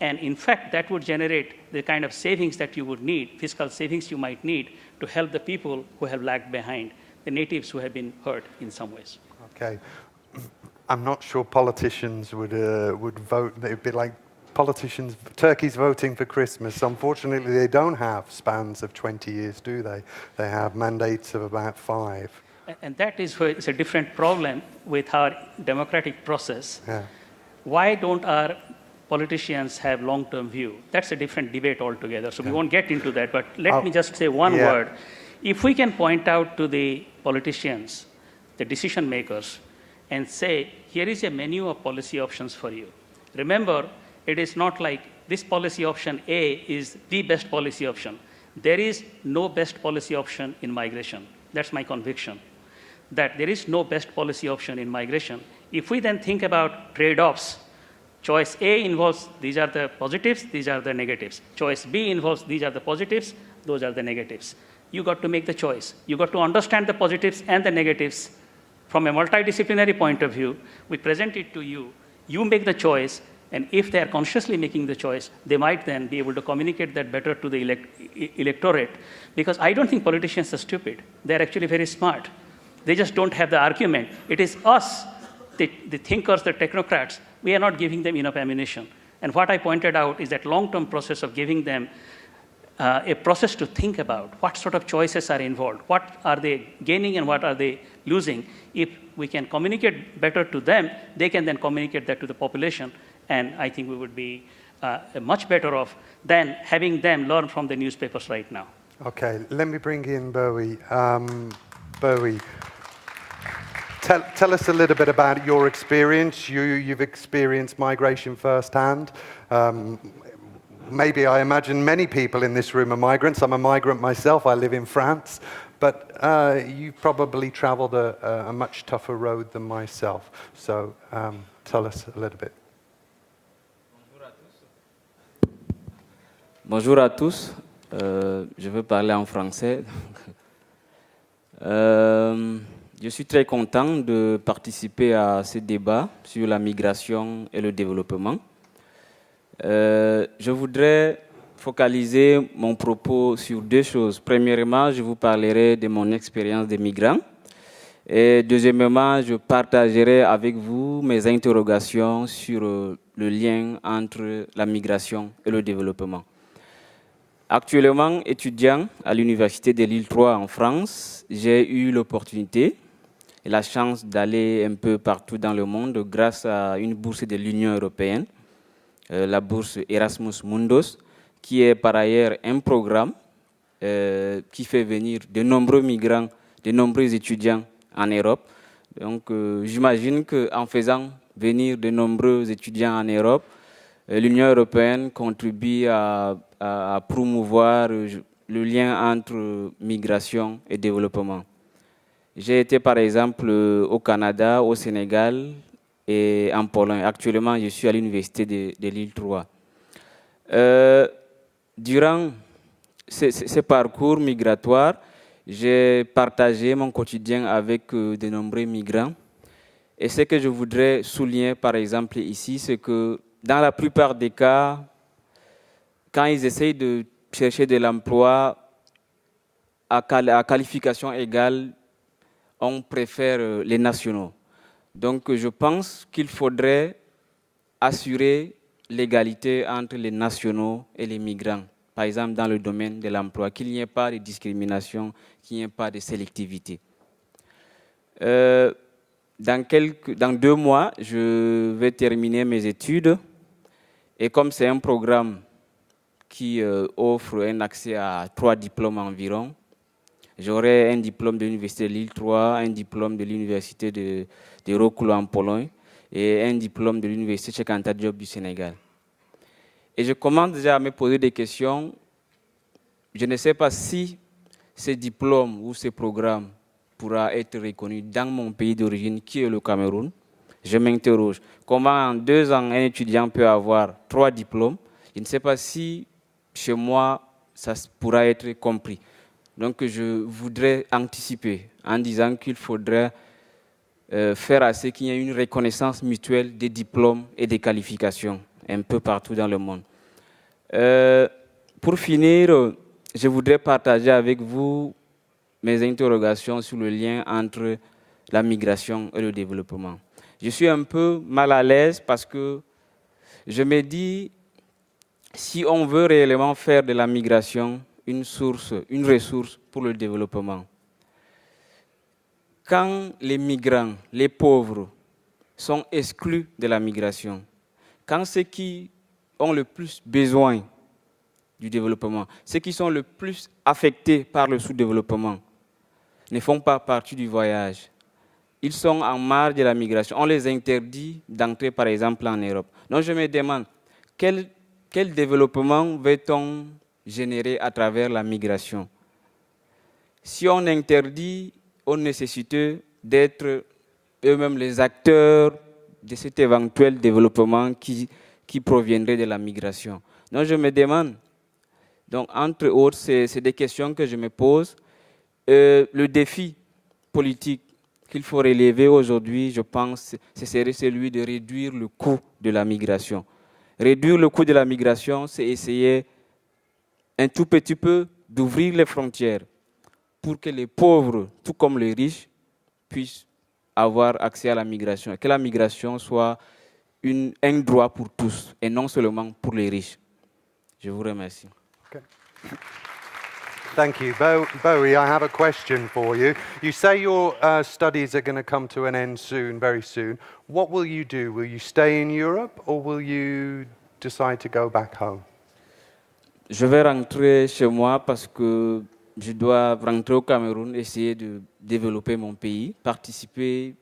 And in fact, that would generate the kind of savings that you would need, fiscal savings you might need to help the people who have lagged behind, the natives who have been hurt in some ways. Okay. I'm not sure politicians would vote. It would be like politicians, turkeys voting for Christmas. Unfortunately, they don't have spans of 20 years, do they? They have mandates of about 5. And that is where it's a different problem with our democratic process. Yeah. Why don't our politicians have long-term view? That's a different debate altogether, so we won't get into that. But let me just say one word. If we can point out to the politicians, the decision makers, and say, here is a menu of policy options for you. Remember, it is not like this policy option A is the best policy option. There is no best policy option in migration. That's my conviction, that there is no best policy option in migration. If we then think about trade-offs, choice A involves these are the positives, these are the negatives. Choice B involves these are the positives, those are the negatives. You got to make the choice. You got to understand the positives and the negatives. From a multidisciplinary point of view, we present it to you. You make the choice, and if they are consciously making the choice, they might then be able to communicate that better to the electorate. Because I don't think politicians are stupid. They're actually very smart. They just don't have the argument. It is us, the thinkers, the technocrats, we are not giving them enough ammunition. And what I pointed out is that long-term process of giving them a process to think about what sort of choices are involved, what are they gaining and what are they losing. If we can communicate better to them, they can then communicate that to the population, and I think we would be much better off than having them learn from the newspapers right now. Okay, let me bring in Bowie. Bowie, tell us a little bit about your experience. You've experienced migration firsthand. Maybe I imagine many people in this room are migrants. I'm a migrant myself. I live in France. But you've probably traveled a much tougher road than myself. So tell us a little bit. Bonjour à tous. Je veux parler en français. Je suis très content de participer à ce débat sur la migration et le développement. Je voudrais focaliser mon propos sur deux choses. Premièrement, je vous parlerai de mon expérience de migrant. Et deuxièmement, je partagerai avec vous mes interrogations sur le lien entre la migration et le développement. Actuellement étudiant à l'Université de Lille 3 en France, j'ai eu l'opportunité et la chance d'aller un peu partout dans le monde grâce à une bourse de l'Union européenne, la bourse Erasmus Mundus, qui est par ailleurs un programme qui fait venir de nombreux migrants, de nombreux étudiants en Europe. Donc j'imagine qu'en faisant venir de nombreux étudiants en Europe, l'Union européenne contribue à promouvoir le lien entre migration et développement. J'ai été par exemple au Canada, au Sénégal et en Pologne. Actuellement, je suis à l'Université de Lille 3. Durant ce parcours migratoire, j'ai partagé mon quotidien avec de nombreux migrants. Et ce que je voudrais souligner par exemple ici, c'est que dans la plupart des cas, quand ils essayent de chercher de l'emploi à qualification égale, on préfère les nationaux. Donc je pense qu'il faudrait assurer l'égalité entre les nationaux et les migrants. Par exemple, dans le domaine de l'emploi, qu'il n'y ait pas de discrimination, qu'il n'y ait pas de sélectivité. Dans 2 mois, je vais terminer mes études. Et comme c'est un programme qui offre un accès à 3 diplômes environ, j'aurai un diplôme de l'Université de Lille 3, un diplôme de l'Université de Rokulo en Pologne et un diplôme de l'Université Cheikh Anta Diop du Sénégal. Et je commence déjà à me poser des questions. Je ne sais pas si ce diplôme ou ce programme pourra être reconnu dans mon pays d'origine, qui est le Cameroun. Je m'interroge. Comment en 2 ans, un étudiant peut avoir 3 diplômes? Je ne sais pas si chez moi, ça pourra être compris. Donc, je voudrais anticiper en disant qu'il faudrait faire à ce qu'il y ait une reconnaissance mutuelle des diplômes et des qualifications un peu partout dans le monde. Pour finir, je voudrais partager avec vous mes interrogations sur le lien entre la migration et le développement. Je suis un peu mal à l'aise parce que je me dis, si on veut réellement faire de la migration une ressource pour le développement, quand les migrants, les pauvres, sont exclus de la migration, quand ceux qui ont le plus besoin du développement. Ceux qui sont le plus affectés par le sous-développement ne font pas partie du voyage. Ils sont en marge de la migration. On les interdit d'entrer, par exemple, en Europe. Donc je me demande, quel développement va-t-on générer à travers la migration? Si on interdit aux nécessiteux d'être eux-mêmes les acteurs de cet éventuel développement qui proviendrait de la migration. Donc je me demande, donc entre autres, c'est des questions que je me pose. Le défi politique qu'il faut relever aujourd'hui, je pense, ce serait celui de réduire le coût de la migration. Réduire le coût de la migration, c'est essayer un tout petit peu d'ouvrir les frontières pour que les pauvres, tout comme les riches, puissent avoir accès à la migration. Que la migration soit un droit pour tous et non seulement pour les riches. Je vous remercie. Okay. Thank you. Bowie, I have a question for you. You say your studies are going to come to an end soon, very soon. What will you do? Will you stay in Europe or will you decide to go back home? Je vais rentrer chez moi parce que je dois rentrer au Cameroun, essayer de développer mon pays, participer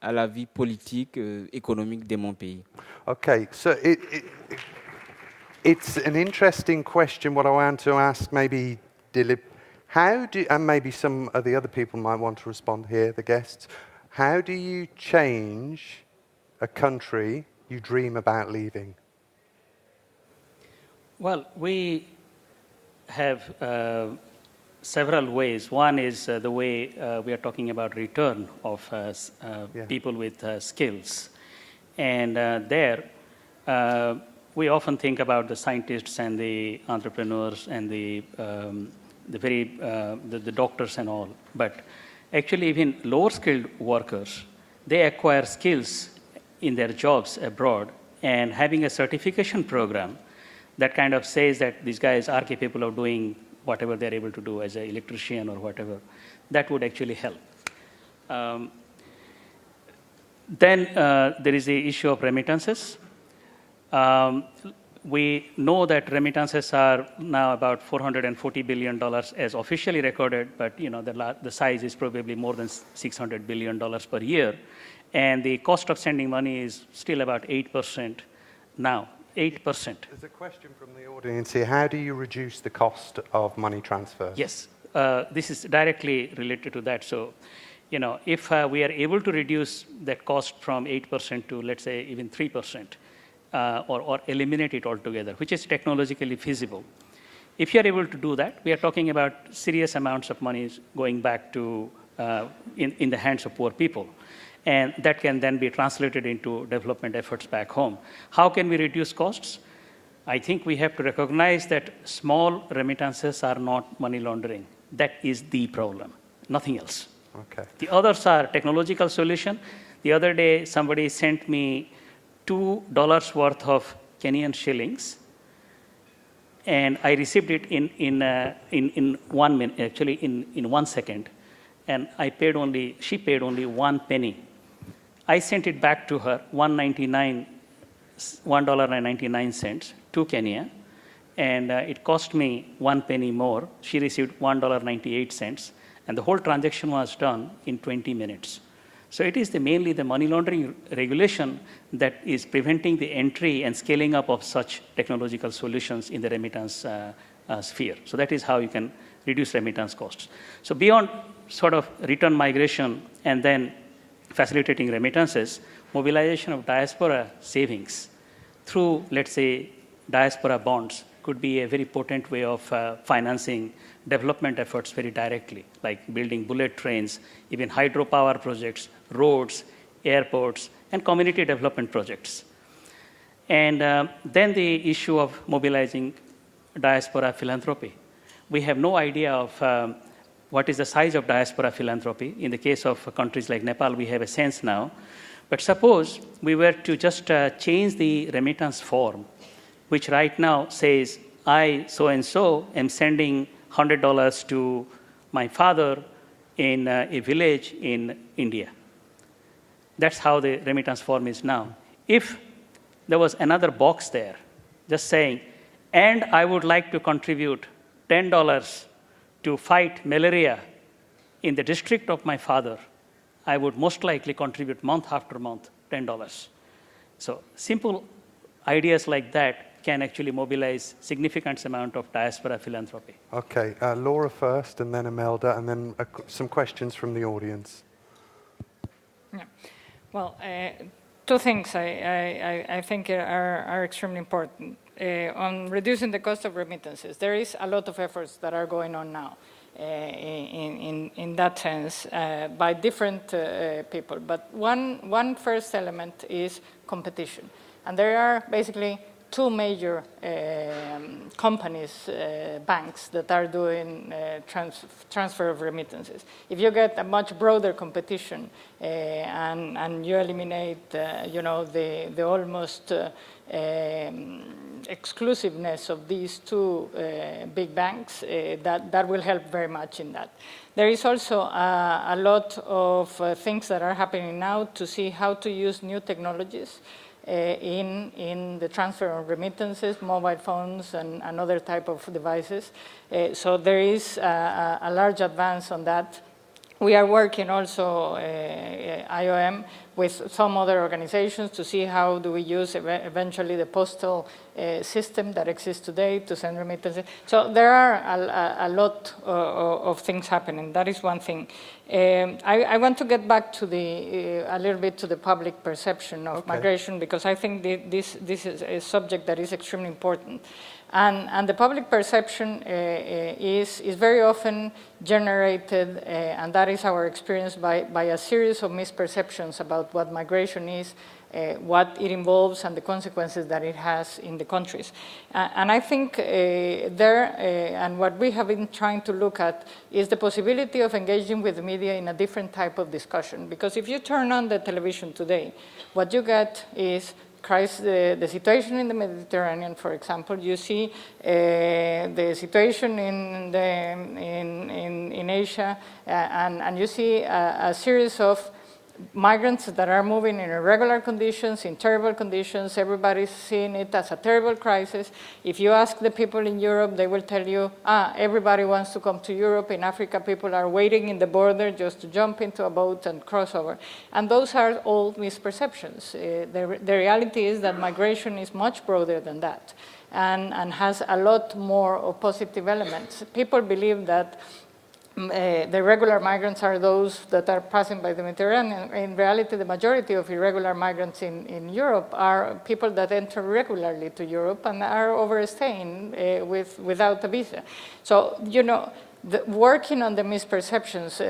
à la vie politique, économique de mon pays. Okay, so it's an interesting question. What I want to ask, maybe Dilip, and maybe some of the other people might want to respond here, the guests. How do you change a country you dream about leaving? Well, we have several ways. One is the way we are talking about return of people with skills. And there, we often think about the scientists and the entrepreneurs and the doctors and all. But actually, even lower skilled workers, they acquire skills in their jobs abroad, and having a certification program that kind of says that these guys are capable of doing whatever they're able to do as an electrician or whatever, that would actually help. Then there is the issue of remittances. We know that remittances are now about $440 billion as officially recorded, but the size is probably more than $600 billion per year. And the cost of sending money is still about 8% now. 8%. There's a question from the audience here. How do you reduce the cost of money transfers? Yes, this is directly related to that. So, if we are able to reduce that cost from 8% to, let's say, even 3%, or eliminate it altogether, which is technologically feasible. If you are able to do that, we are talking about serious amounts of money going back to in the hands of poor people. And that can then be translated into development efforts back home. How can we reduce costs? I think we have to recognize that small remittances are not money laundering. That is the problem, nothing else. Okay. The others are technological solution. The other day, somebody sent me $2 worth of Kenyan shillings, and I received it in 1 minute, actually in 1 second, and she paid only 1 penny. I sent it back to her, $1.99 to Kenya, and it cost me 1 penny more. She received $1.98, and the whole transaction was done in 20 minutes. So it is mainly the money laundering regulation that is preventing the entry and scaling up of such technological solutions in the remittance sphere. So that is how you can reduce remittance costs. So beyond sort of return migration and then facilitating remittances, mobilization of diaspora savings through, let's say, diaspora bonds could be a very potent way of financing development efforts very directly, like building bullet trains, even hydropower projects, roads, airports, and community development projects. And then the issue of mobilizing diaspora philanthropy. We have no idea of what is the size of diaspora philanthropy. In the case of countries like Nepal, we have a sense now. But suppose we were to just change the remittance form, which right now says, I, so-and-so, am sending $100 to my father in a village in India. That's how the remittance form is now. If there was another box there, just saying, and I would like to contribute $10 to fight malaria in the district of my father, I would most likely contribute month after month $10. So simple ideas like that can actually mobilize significant amount of diaspora philanthropy. Okay, Laura first, and then Imelda, and then some questions from the audience. Yeah. Well, two things I think are extremely important. On reducing the cost of remittances, there is a lot of efforts that are going on now in that sense by different people. But one first element is competition. And there are basically two major companies, banks, that are doing transfer of remittances. If you get a much broader competition and you eliminate, the almost exclusiveness of these two big banks, that will help very much in that. There is also a lot of things that are happening now to see how to use new technologies in the transfer of remittances, mobile phones, and other type of devices. So there is a large advance on that. We are working also, IOM, with some other organizations to see how do we use eventually the postal system that exists today to send remittances. So there are a lot of things happening. That is one thing. I want to get back to a little bit to the public perception of migration, because I think this is a subject that is extremely important. And the public perception is very often generated, and that is our experience, by a series of misperceptions about what migration is, what it involves, and the consequences that it has in the countries. And I think and what we have been trying to look at is the possibility of engaging with the media in a different type of discussion. Because if you turn on the television today, what you get is the situation in the Mediterranean, for example. You see the situation in Asia, and you see a series of migrants that are moving in irregular conditions, in terrible conditions. Everybody's seeing it as a terrible crisis. If you ask the people in Europe, they will tell you, everybody wants to come to Europe. In Africa, people are waiting in the border just to jump into a boat and cross over. And those are all misperceptions. The reality is that migration is much broader than that, and has a lot more of positive elements. People believe that the irregular migrants are those that are passing by the Mediterranean. In reality, the majority of irregular migrants in Europe are people that enter regularly to Europe and are overstaying without a visa. So, working on the misperceptions,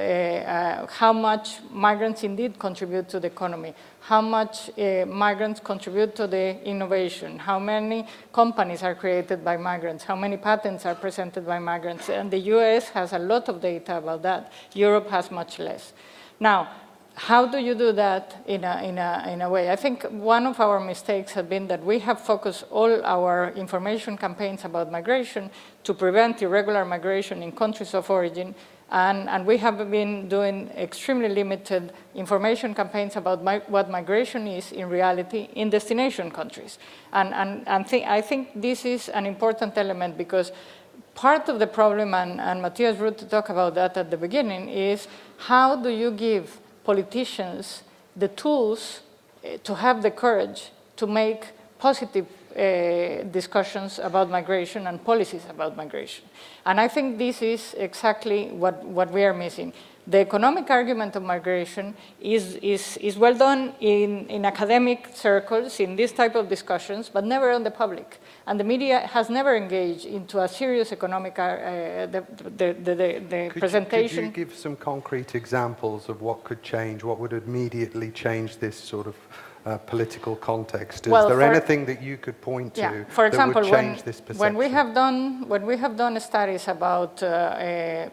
how much migrants indeed contribute to the economy, how much migrants contribute to the innovation, how many companies are created by migrants, how many patents are presented by migrants. And the US has a lot of data about that. Europe has much less. Now, how do you do that in a way? I think one of our mistakes has been that we have focused all our information campaigns about migration to prevent irregular migration in countries of origin, and we have been doing extremely limited information campaigns about what migration is in reality in destination countries. And I think this is an important element, because part of the problem, and Matthias Rutte talked about that at the beginning, is how do you give politicians the tools to have the courage to make positive discussions about migration and policies about migration. And I think this is exactly what we are missing. The economic argument of migration is well done in academic circles, in this type of discussions, but never on the public. And the media has never engaged into a serious economic presentation. Could you give some concrete examples of what could change, what would immediately change this sort of political context? Is there anything that you could point to for example, that would change this perception? When we have done studies about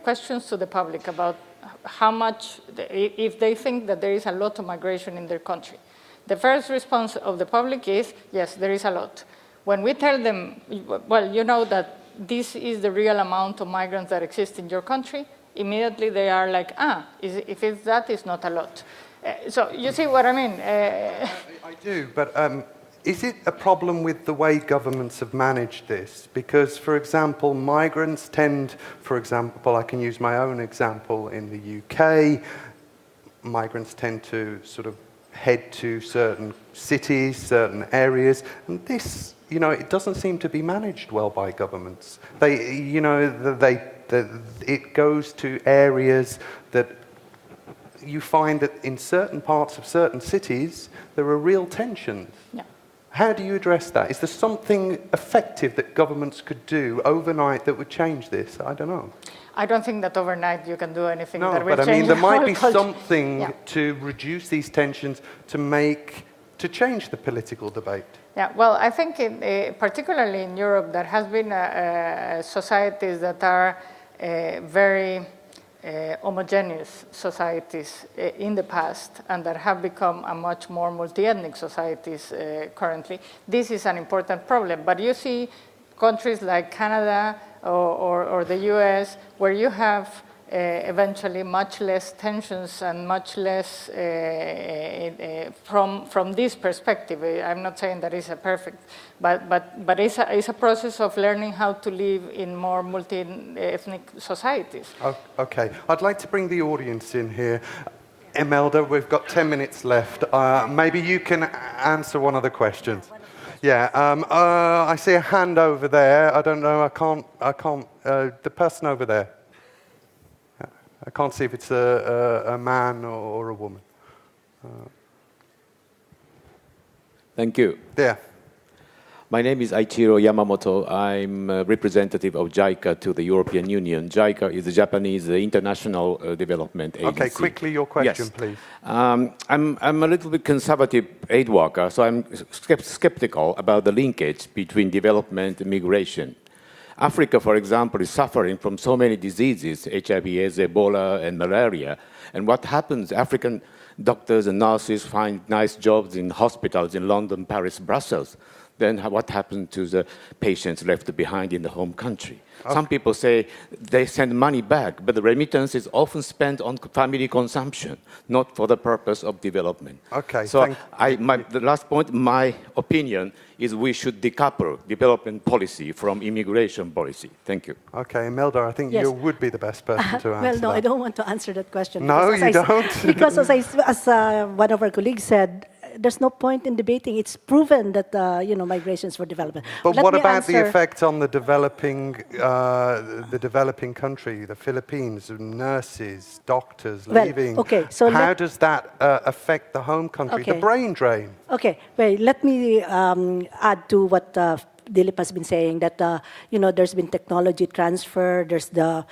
questions to the public about how much, if they think that there is a lot of migration in their country, the first response of the public is, yes, there is a lot. When we tell them, well, you know that this is the real amount of migrants that exist in your country, immediately they are like, if it's that, it's not a lot. So you see what I mean? I do, but is it a problem with the way governments have managed this? Because, for example, migrants tend, for example, I can use my own example in the UK, migrants tend to sort of head to certain cities, certain areas, and this, you know, it doesn't seem to be managed well by governments. They, you know, it goes to areas that you find that in certain parts of certain cities, there are real tensions. Yeah. How do you address that? Is there something effective that governments could do overnight that would change this? I don't know. I don't think that overnight you can do anything No, that will but I change mean, there the might whole be culture. something Yeah. to reduce these tensions, to change the political debate. Yeah, well, I think particularly in Europe, there has been societies that are very homogeneous societies in the past and that have become a much more multi-ethnic societies currently. This is an important problem, but you see countries like Canada or the US where you have eventually much less tensions and much less from this perspective. I'm not saying that it's a perfect, but it's a process of learning how to live in more multi-ethnic societies. Okay, I'd like to bring the audience in here. Imelda, we've got 10 minutes left. Maybe you can answer one of the questions. Yeah, I see a hand over there. I don't know, I can't, the person over there. I can't see if it's a man or a woman. Thank you. Yeah. My name is Aichiro Yamamoto. I'm a representative of JICA to the European Union. JICA is the Japanese International Development Agency. Okay, quickly your question, yes. please. I'm a little bit conservative aid worker, so I'm skeptical about the linkage between development and migration. Africa, for example, is suffering from so many diseases, HIV/AIDS, Ebola, and malaria. And what happens? African doctors and nurses find nice jobs in hospitals in London, Paris, Brussels. Then what happened to the patients left behind in the home country? Okay. Some people say they send money back, but the remittance is often spent on family consumption, not for the purpose of development. Okay. So the last point, my opinion, is we should decouple development policy from immigration policy. Thank you. Okay, Imelda, I think Yes. you would be the best person to answer Well, no, that. I don't want to answer that question. No, you don't? Because as one of our colleagues said, there's no point in debating. It's proven that migration is for development. But Let what me about the answer- effect on the developing country, the Philippines, nurses, doctors Well, leaving? okay, so how does that affect the home country, the Okay. brain drain? Okay, well, let me add to what Dilip has been saying, that there's been technology transfer, there's the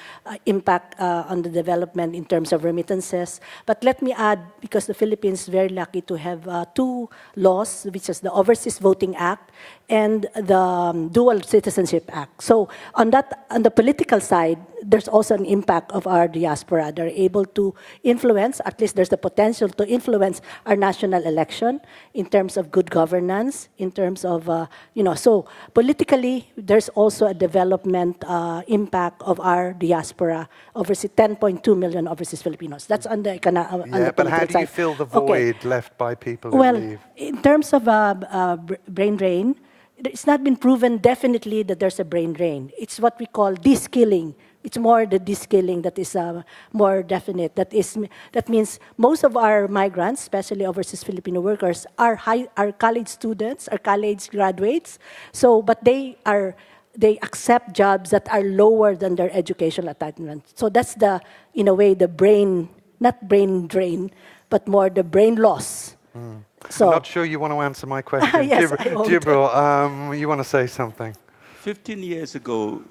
impact on the development in terms of remittances. But let me add, because the Philippines is very lucky to have two laws, which is the Overseas Voting Act and the Dual Citizenship Act. So on the political side, there's also an impact of our diaspora. They're able to influence, at least there's the potential to influence our national election in terms of good governance, in terms of, so politically, there's also a development impact of our diaspora, overseas 10.2 million overseas Filipinos. That's on the political side. Yeah, but how do you fill the void left by people who leave? In terms of brain drain, it's not been proven definitely that there's a brain drain. It's what we call de-skilling. It's more the de-skilling that is more definite. That means most of our migrants, especially overseas Filipino workers, are college students, are college graduates. So, but they accept jobs that are lower than their educational attainment. So that's in a way, the brain, not brain drain, but more the brain loss. So, I'm not sure you want to answer my question. Yes, I won't. Jibril, you want to say something? 15 years ago,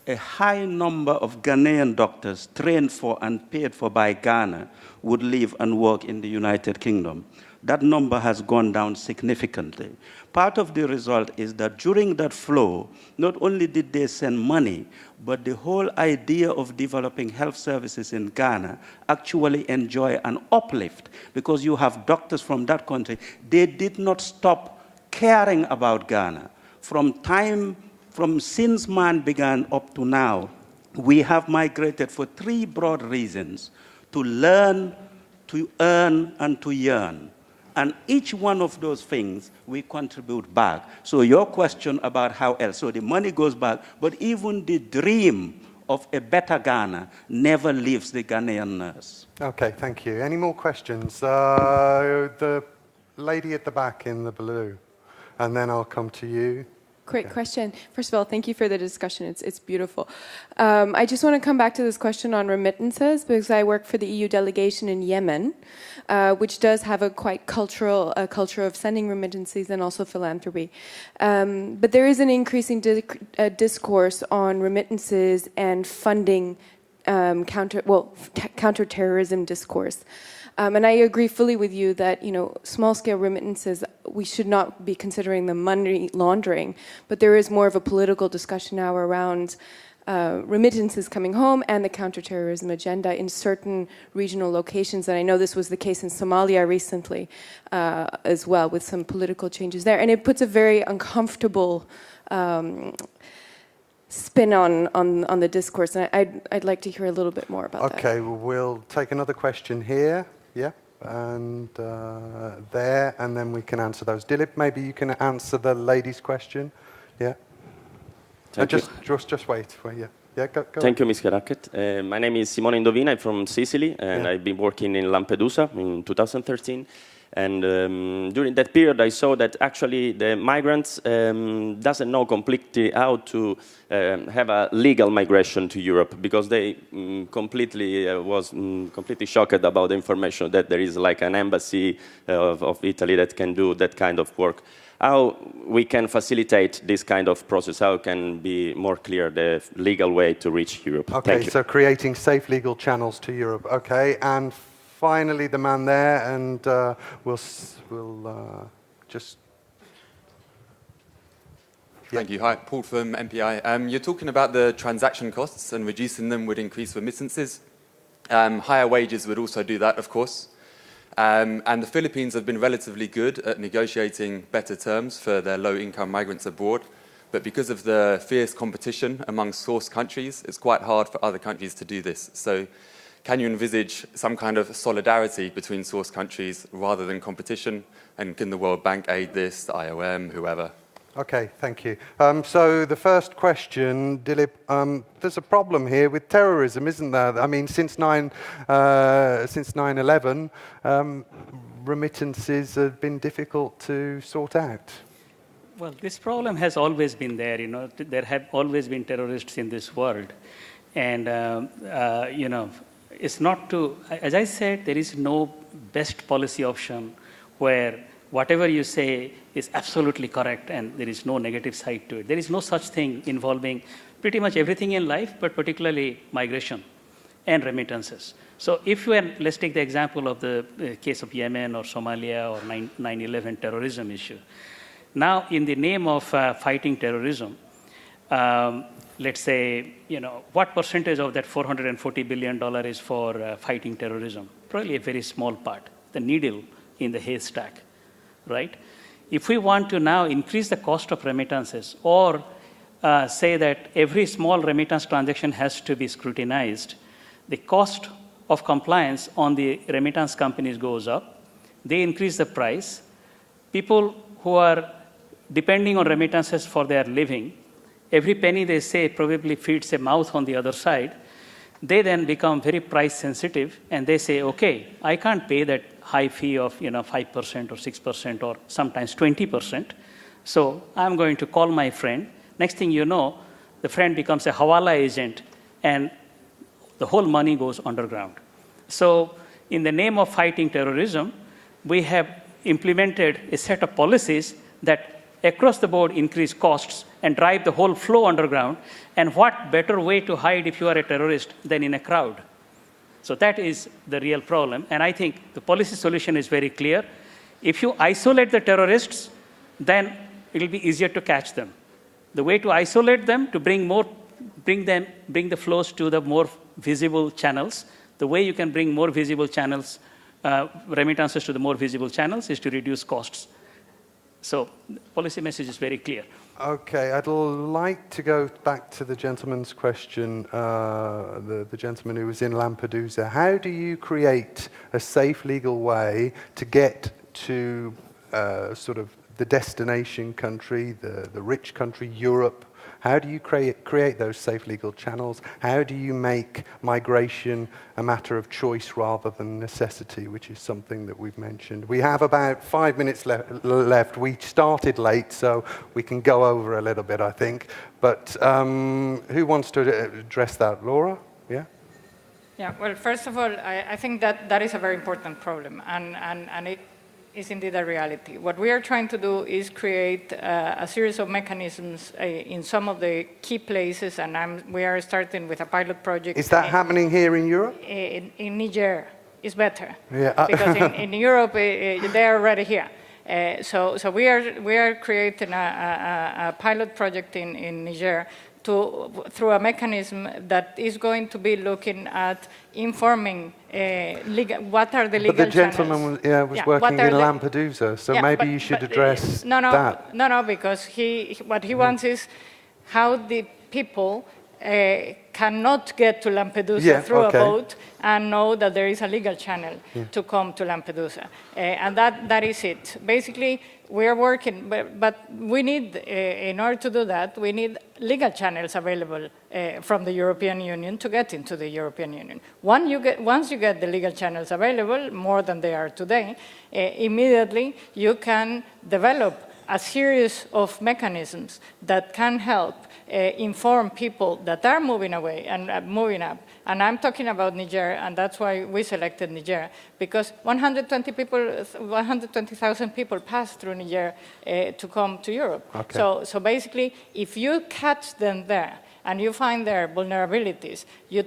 a high number of Ghanaian doctors trained for and paid for by Ghana would live and work in the United Kingdom. That number has gone down significantly. Part of the result is that during that flow, not only did they send money, but the whole idea of developing health services in Ghana actually enjoy an uplift because you have doctors from that country. They did not stop caring about Ghana. From since man began up to now, we have migrated for three broad reasons: to learn, to earn, and to yearn. And each one of those things, we contribute back. So your question about how else, so the money goes back, but even the dream of a better Ghana never leaves the Ghanaian nurse. Okay, thank you. Any more questions? The lady at the back in the blue, and then I'll come to you. Great question. First of all, thank you for the discussion. It's beautiful. I just want to come back to this question on remittances because I work for the EU delegation in Yemen, which does have a quite culture of sending remittances and also philanthropy. But there is an increasing discourse on remittances and funding counterterrorism discourse. And I agree fully with you that, small-scale remittances, we should not be considering them money laundering, but there is more of a political discussion now around remittances coming home and the counterterrorism agenda in certain regional locations. And I know this was the case in Somalia recently as well, with some political changes there. And it puts a very uncomfortable spin on the discourse. And I'd like to hear a little bit more about that. Okay, we'll take another question here. Yeah, and there, and then we can answer those. Dilip, maybe you can answer the lady's question. Yeah. Just wait. Yeah, go. Thank you, Ms. Karaket. My name is Simone Indovina. I'm from Sicily, and I've been working in Lampedusa in 2013. And during that period, I saw that actually the migrants doesn't know completely how to have a legal migration to Europe because they completely shocked about the information that there is like an embassy of Italy that can do that kind of work. How we can facilitate this kind of process? How can be more clear the legal way to reach Europe? Okay, so creating safe legal channels to Europe. Okay, and finally, the man there, and we'll just... Thank you. Hi, Paul from MPI. You're talking about the transaction costs and reducing them would increase remittances. Higher wages would also do that, of course. And the Philippines have been relatively good at negotiating better terms for their low-income migrants abroad. But because of the fierce competition among source countries, it's quite hard for other countries to do this. So can you envisage some kind of solidarity between source countries rather than competition? And can the World Bank aid this, the IOM, whoever? Okay, thank you. So the first question, Dilip, there's a problem here with terrorism, isn't there? I mean, since 9/11, remittances have been difficult to sort out. Well, this problem has always been there. There have always been terrorists in this world. And, it's not to, as I said, there is no best policy option where whatever you say is absolutely correct and there is no negative side to it. There is no such thing involving pretty much everything in life, but particularly migration and remittances. So let's take the example of the case of Yemen or Somalia or 9/11 terrorism issue. Now, in the name of fighting terrorism, let's say, what percentage of that $440 billion is for fighting terrorism? Probably a very small part, the needle in the haystack, right? If we want to now increase the cost of remittances or say that every small remittance transaction has to be scrutinized, the cost of compliance on the remittance companies goes up. They increase the price. People who are depending on remittances for their living, every penny they say probably feeds a mouth on the other side. They then become very price sensitive and they say, okay, I can't pay that high fee of 5% or 6% or sometimes 20%. So I'm going to call my friend. Next thing you know, the friend becomes a Hawala agent and the whole money goes underground. So in the name of fighting terrorism, we have implemented a set of policies that across the board increase costs and drive the whole flow underground. And what better way to hide if you are a terrorist than in a crowd? So that is the real problem. And I think the policy solution is very clear. If you isolate the terrorists, then it will be easier to catch them. The way to isolate them, to bring the flows to the more visible channels, the way you can bring more visible channels, remittances to the more visible channels is to reduce costs. So the policy message is very clear. Okay, I'd like to go back to the gentleman's question, the gentleman who was in Lampedusa. How do you create a safe legal way to get to sort of the destination country, the rich country, Europe? How do you create those safe legal channels? How do you make migration a matter of choice rather than necessity, which is something that we've mentioned? We have about 5 minutes left. We started late, so we can go over a little bit, I think. But who wants to address that? Laura? Yeah? Yeah, well, first of all, I think that is a very important problem, and it is indeed a reality. What we are trying to do is create a series of mechanisms in some of the key places, and we are starting with a pilot project. Is that happening here in Europe? In Niger, is better. Yeah. Because in Europe, they are already here. So we are creating a pilot project in Niger through a mechanism that is going to be looking at informing what are the legal channels. But the gentleman was working in Lampedusa, so maybe you should address that. No, because what he wants is how the people cannot get to Lampedusa through a boat and know that there is a legal channel to come to Lampedusa. And that is it. Basically, we are working, but we need, in order to do that, we need legal channels available from the European Union to get into the European Union. Once you get the legal channels available, more than they are today, immediately you can develop a series of mechanisms that can help inform people that are moving away and moving up. And I'm talking about Niger, and that's why we selected Niger, because 120,000 people pass through Niger to come to Europe. Okay. So basically, if you catch them there, and you find their vulnerabilities, you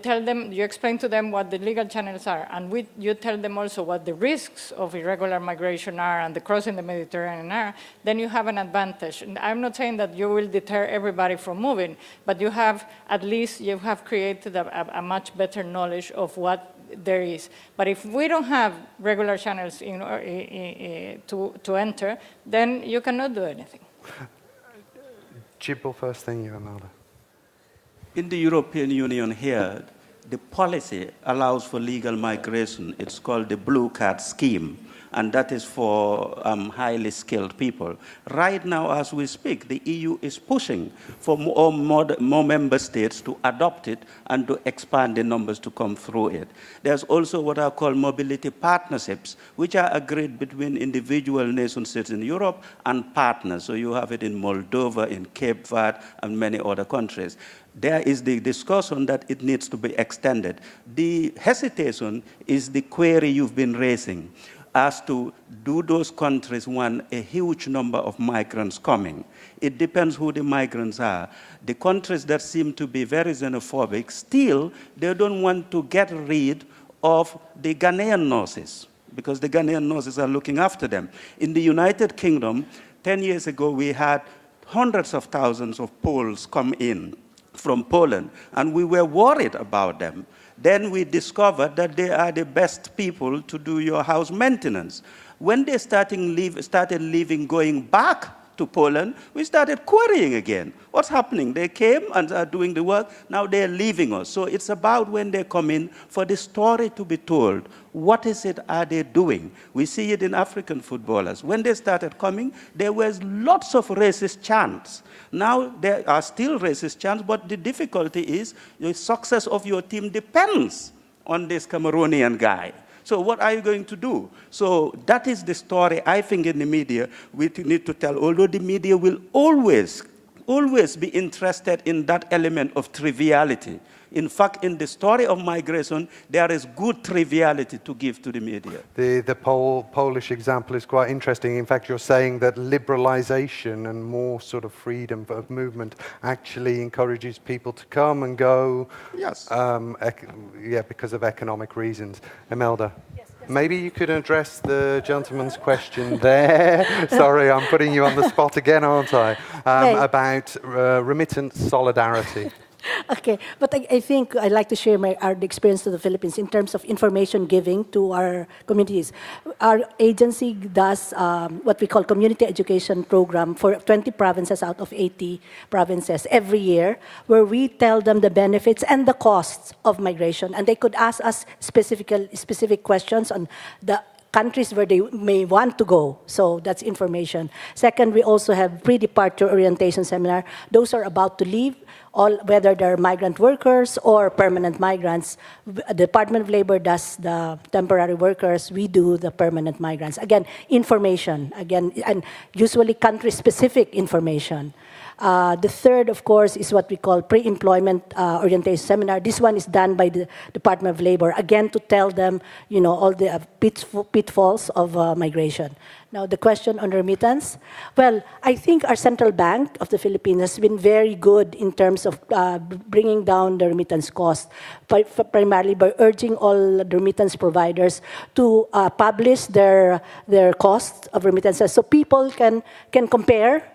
explain to them what the legal channels are, and you tell them also what the risks of irregular migration are and the crossing the Mediterranean are, then you have an advantage. And I'm not saying that you will deter everybody from moving, but you have created a much better knowledge of what there is. But if we don't have regular channels to enter, then you cannot do anything. Jibril, first thing you, Imelda. In the European Union here, the policy allows for legal migration. It's called the Blue Card Scheme, and that is for highly skilled people. Right now, as we speak, the EU is pushing for more member states to adopt it and to expand the numbers to come through it. There's also what are called mobility partnerships, which are agreed between individual nation states in Europe and partners. So you have it in Moldova, in Cape Verde, and many other countries. There is the discussion that it needs to be extended. The hesitation is the query you've been raising as to, do those countries want a huge number of migrants coming? It depends who the migrants are. The countries that seem to be very xenophobic, still, they don't want to get rid of the Ghanaian nurses, because the Ghanaian nurses are looking after them. In the United Kingdom, 10 years ago, we had hundreds of thousands of Poles come in from Poland, and we were worried about them. Then we discovered that they are the best people to do your house maintenance. When they started leaving, going back to Poland, we started querying again. What's happening? They came and are doing the work, now they're leaving us. So it's about when they come in for the story to be told. What is it are they doing? We see it in African footballers. When they started coming, there was lots of racist chants. Now there are still racist chants, but the difficulty is the success of your team depends on this Cameroonian guy. So what are you going to do? So that is the story, I think, in the media we need to tell, although the media will always be interested in that element of triviality. In fact, in the story of migration, there is good triviality to give to the media. The Polish example is quite interesting. In fact, you're saying that liberalization and more sort of freedom of movement actually encourages people to come and go. Yes. Because of economic reasons. Imelda? Yes. Maybe you could address the gentleman's question there. Sorry, I'm putting you on the spot again, aren't I? About remittance solidarity. Okay, but I think I'd like to share our experience to the Philippines in terms of information giving to our communities. Our agency does what we call community education program for 20 provinces out of 80 provinces every year, where we tell them the benefits and the costs of migration, and they could ask us specific questions on the countries where they may want to go. So that's information. Second, we also have pre-departure orientation seminar. Those are about to leave, whether they're migrant workers or permanent migrants. The Department of Labor does the temporary workers. We do the permanent migrants. Again, information. Again, and usually country-specific information. The third, of course, is what we call pre-employment orientation seminar. This one is done by the Department of Labor, again, to tell them, all the pitfalls of migration. Now, the question on remittance. Well, I think our Central Bank of the Philippines has been very good in terms of bringing down the remittance cost, primarily by urging all the remittance providers to publish their costs of remittances so people can compare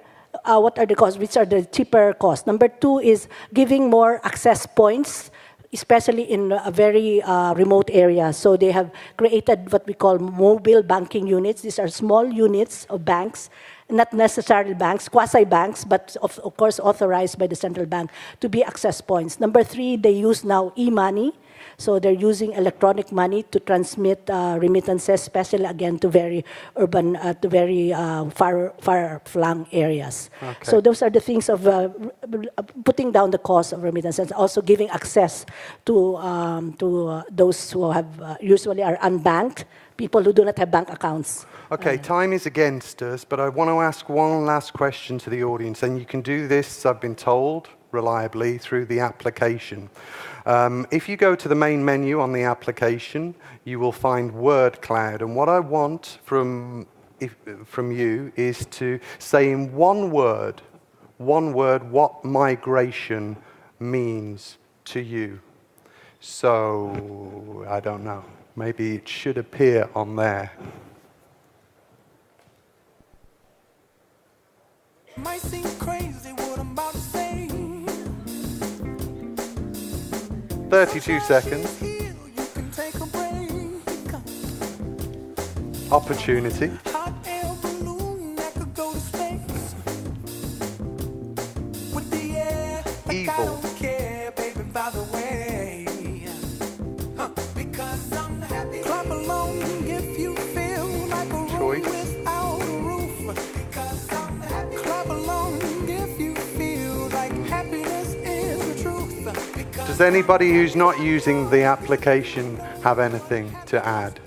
what are the costs, which are the cheaper costs. Number two is giving more access points, especially in a very remote area. So they have created what we call mobile banking units. These are small units of banks, not necessarily banks, quasi-banks, but of course authorized by the central bank to be access points. Number three, they use now e-money. So they're using electronic money to transmit remittances, especially again to very urban, to very far-flung areas. Okay. So those are the things of putting down the cost of remittances, also giving access to those who have usually are unbanked, people who do not have bank accounts. Okay, time is against us, but I want to ask one last question to the audience, and you can do this, I've been told, reliably through the application. If you go to the main menu on the application, you will find word cloud. And what I want from you is to say in one word what migration means to you. So, I don't know, maybe it should appear on there. Might seem crazy what I'm about to say. 32 seconds. Opportunity. Evil. Choice. Does anybody who's not using the application have anything to add?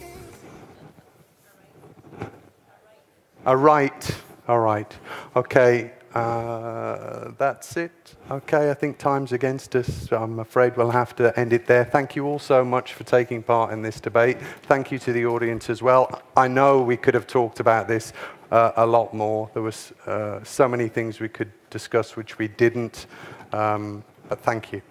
All right. Okay, that's it. Okay, I think time's against us. So I'm afraid we'll have to end it there. Thank you all so much for taking part in this debate. Thank you to the audience as well. I know we could have talked about this a lot more. There was so many things we could discuss which we didn't, but thank you.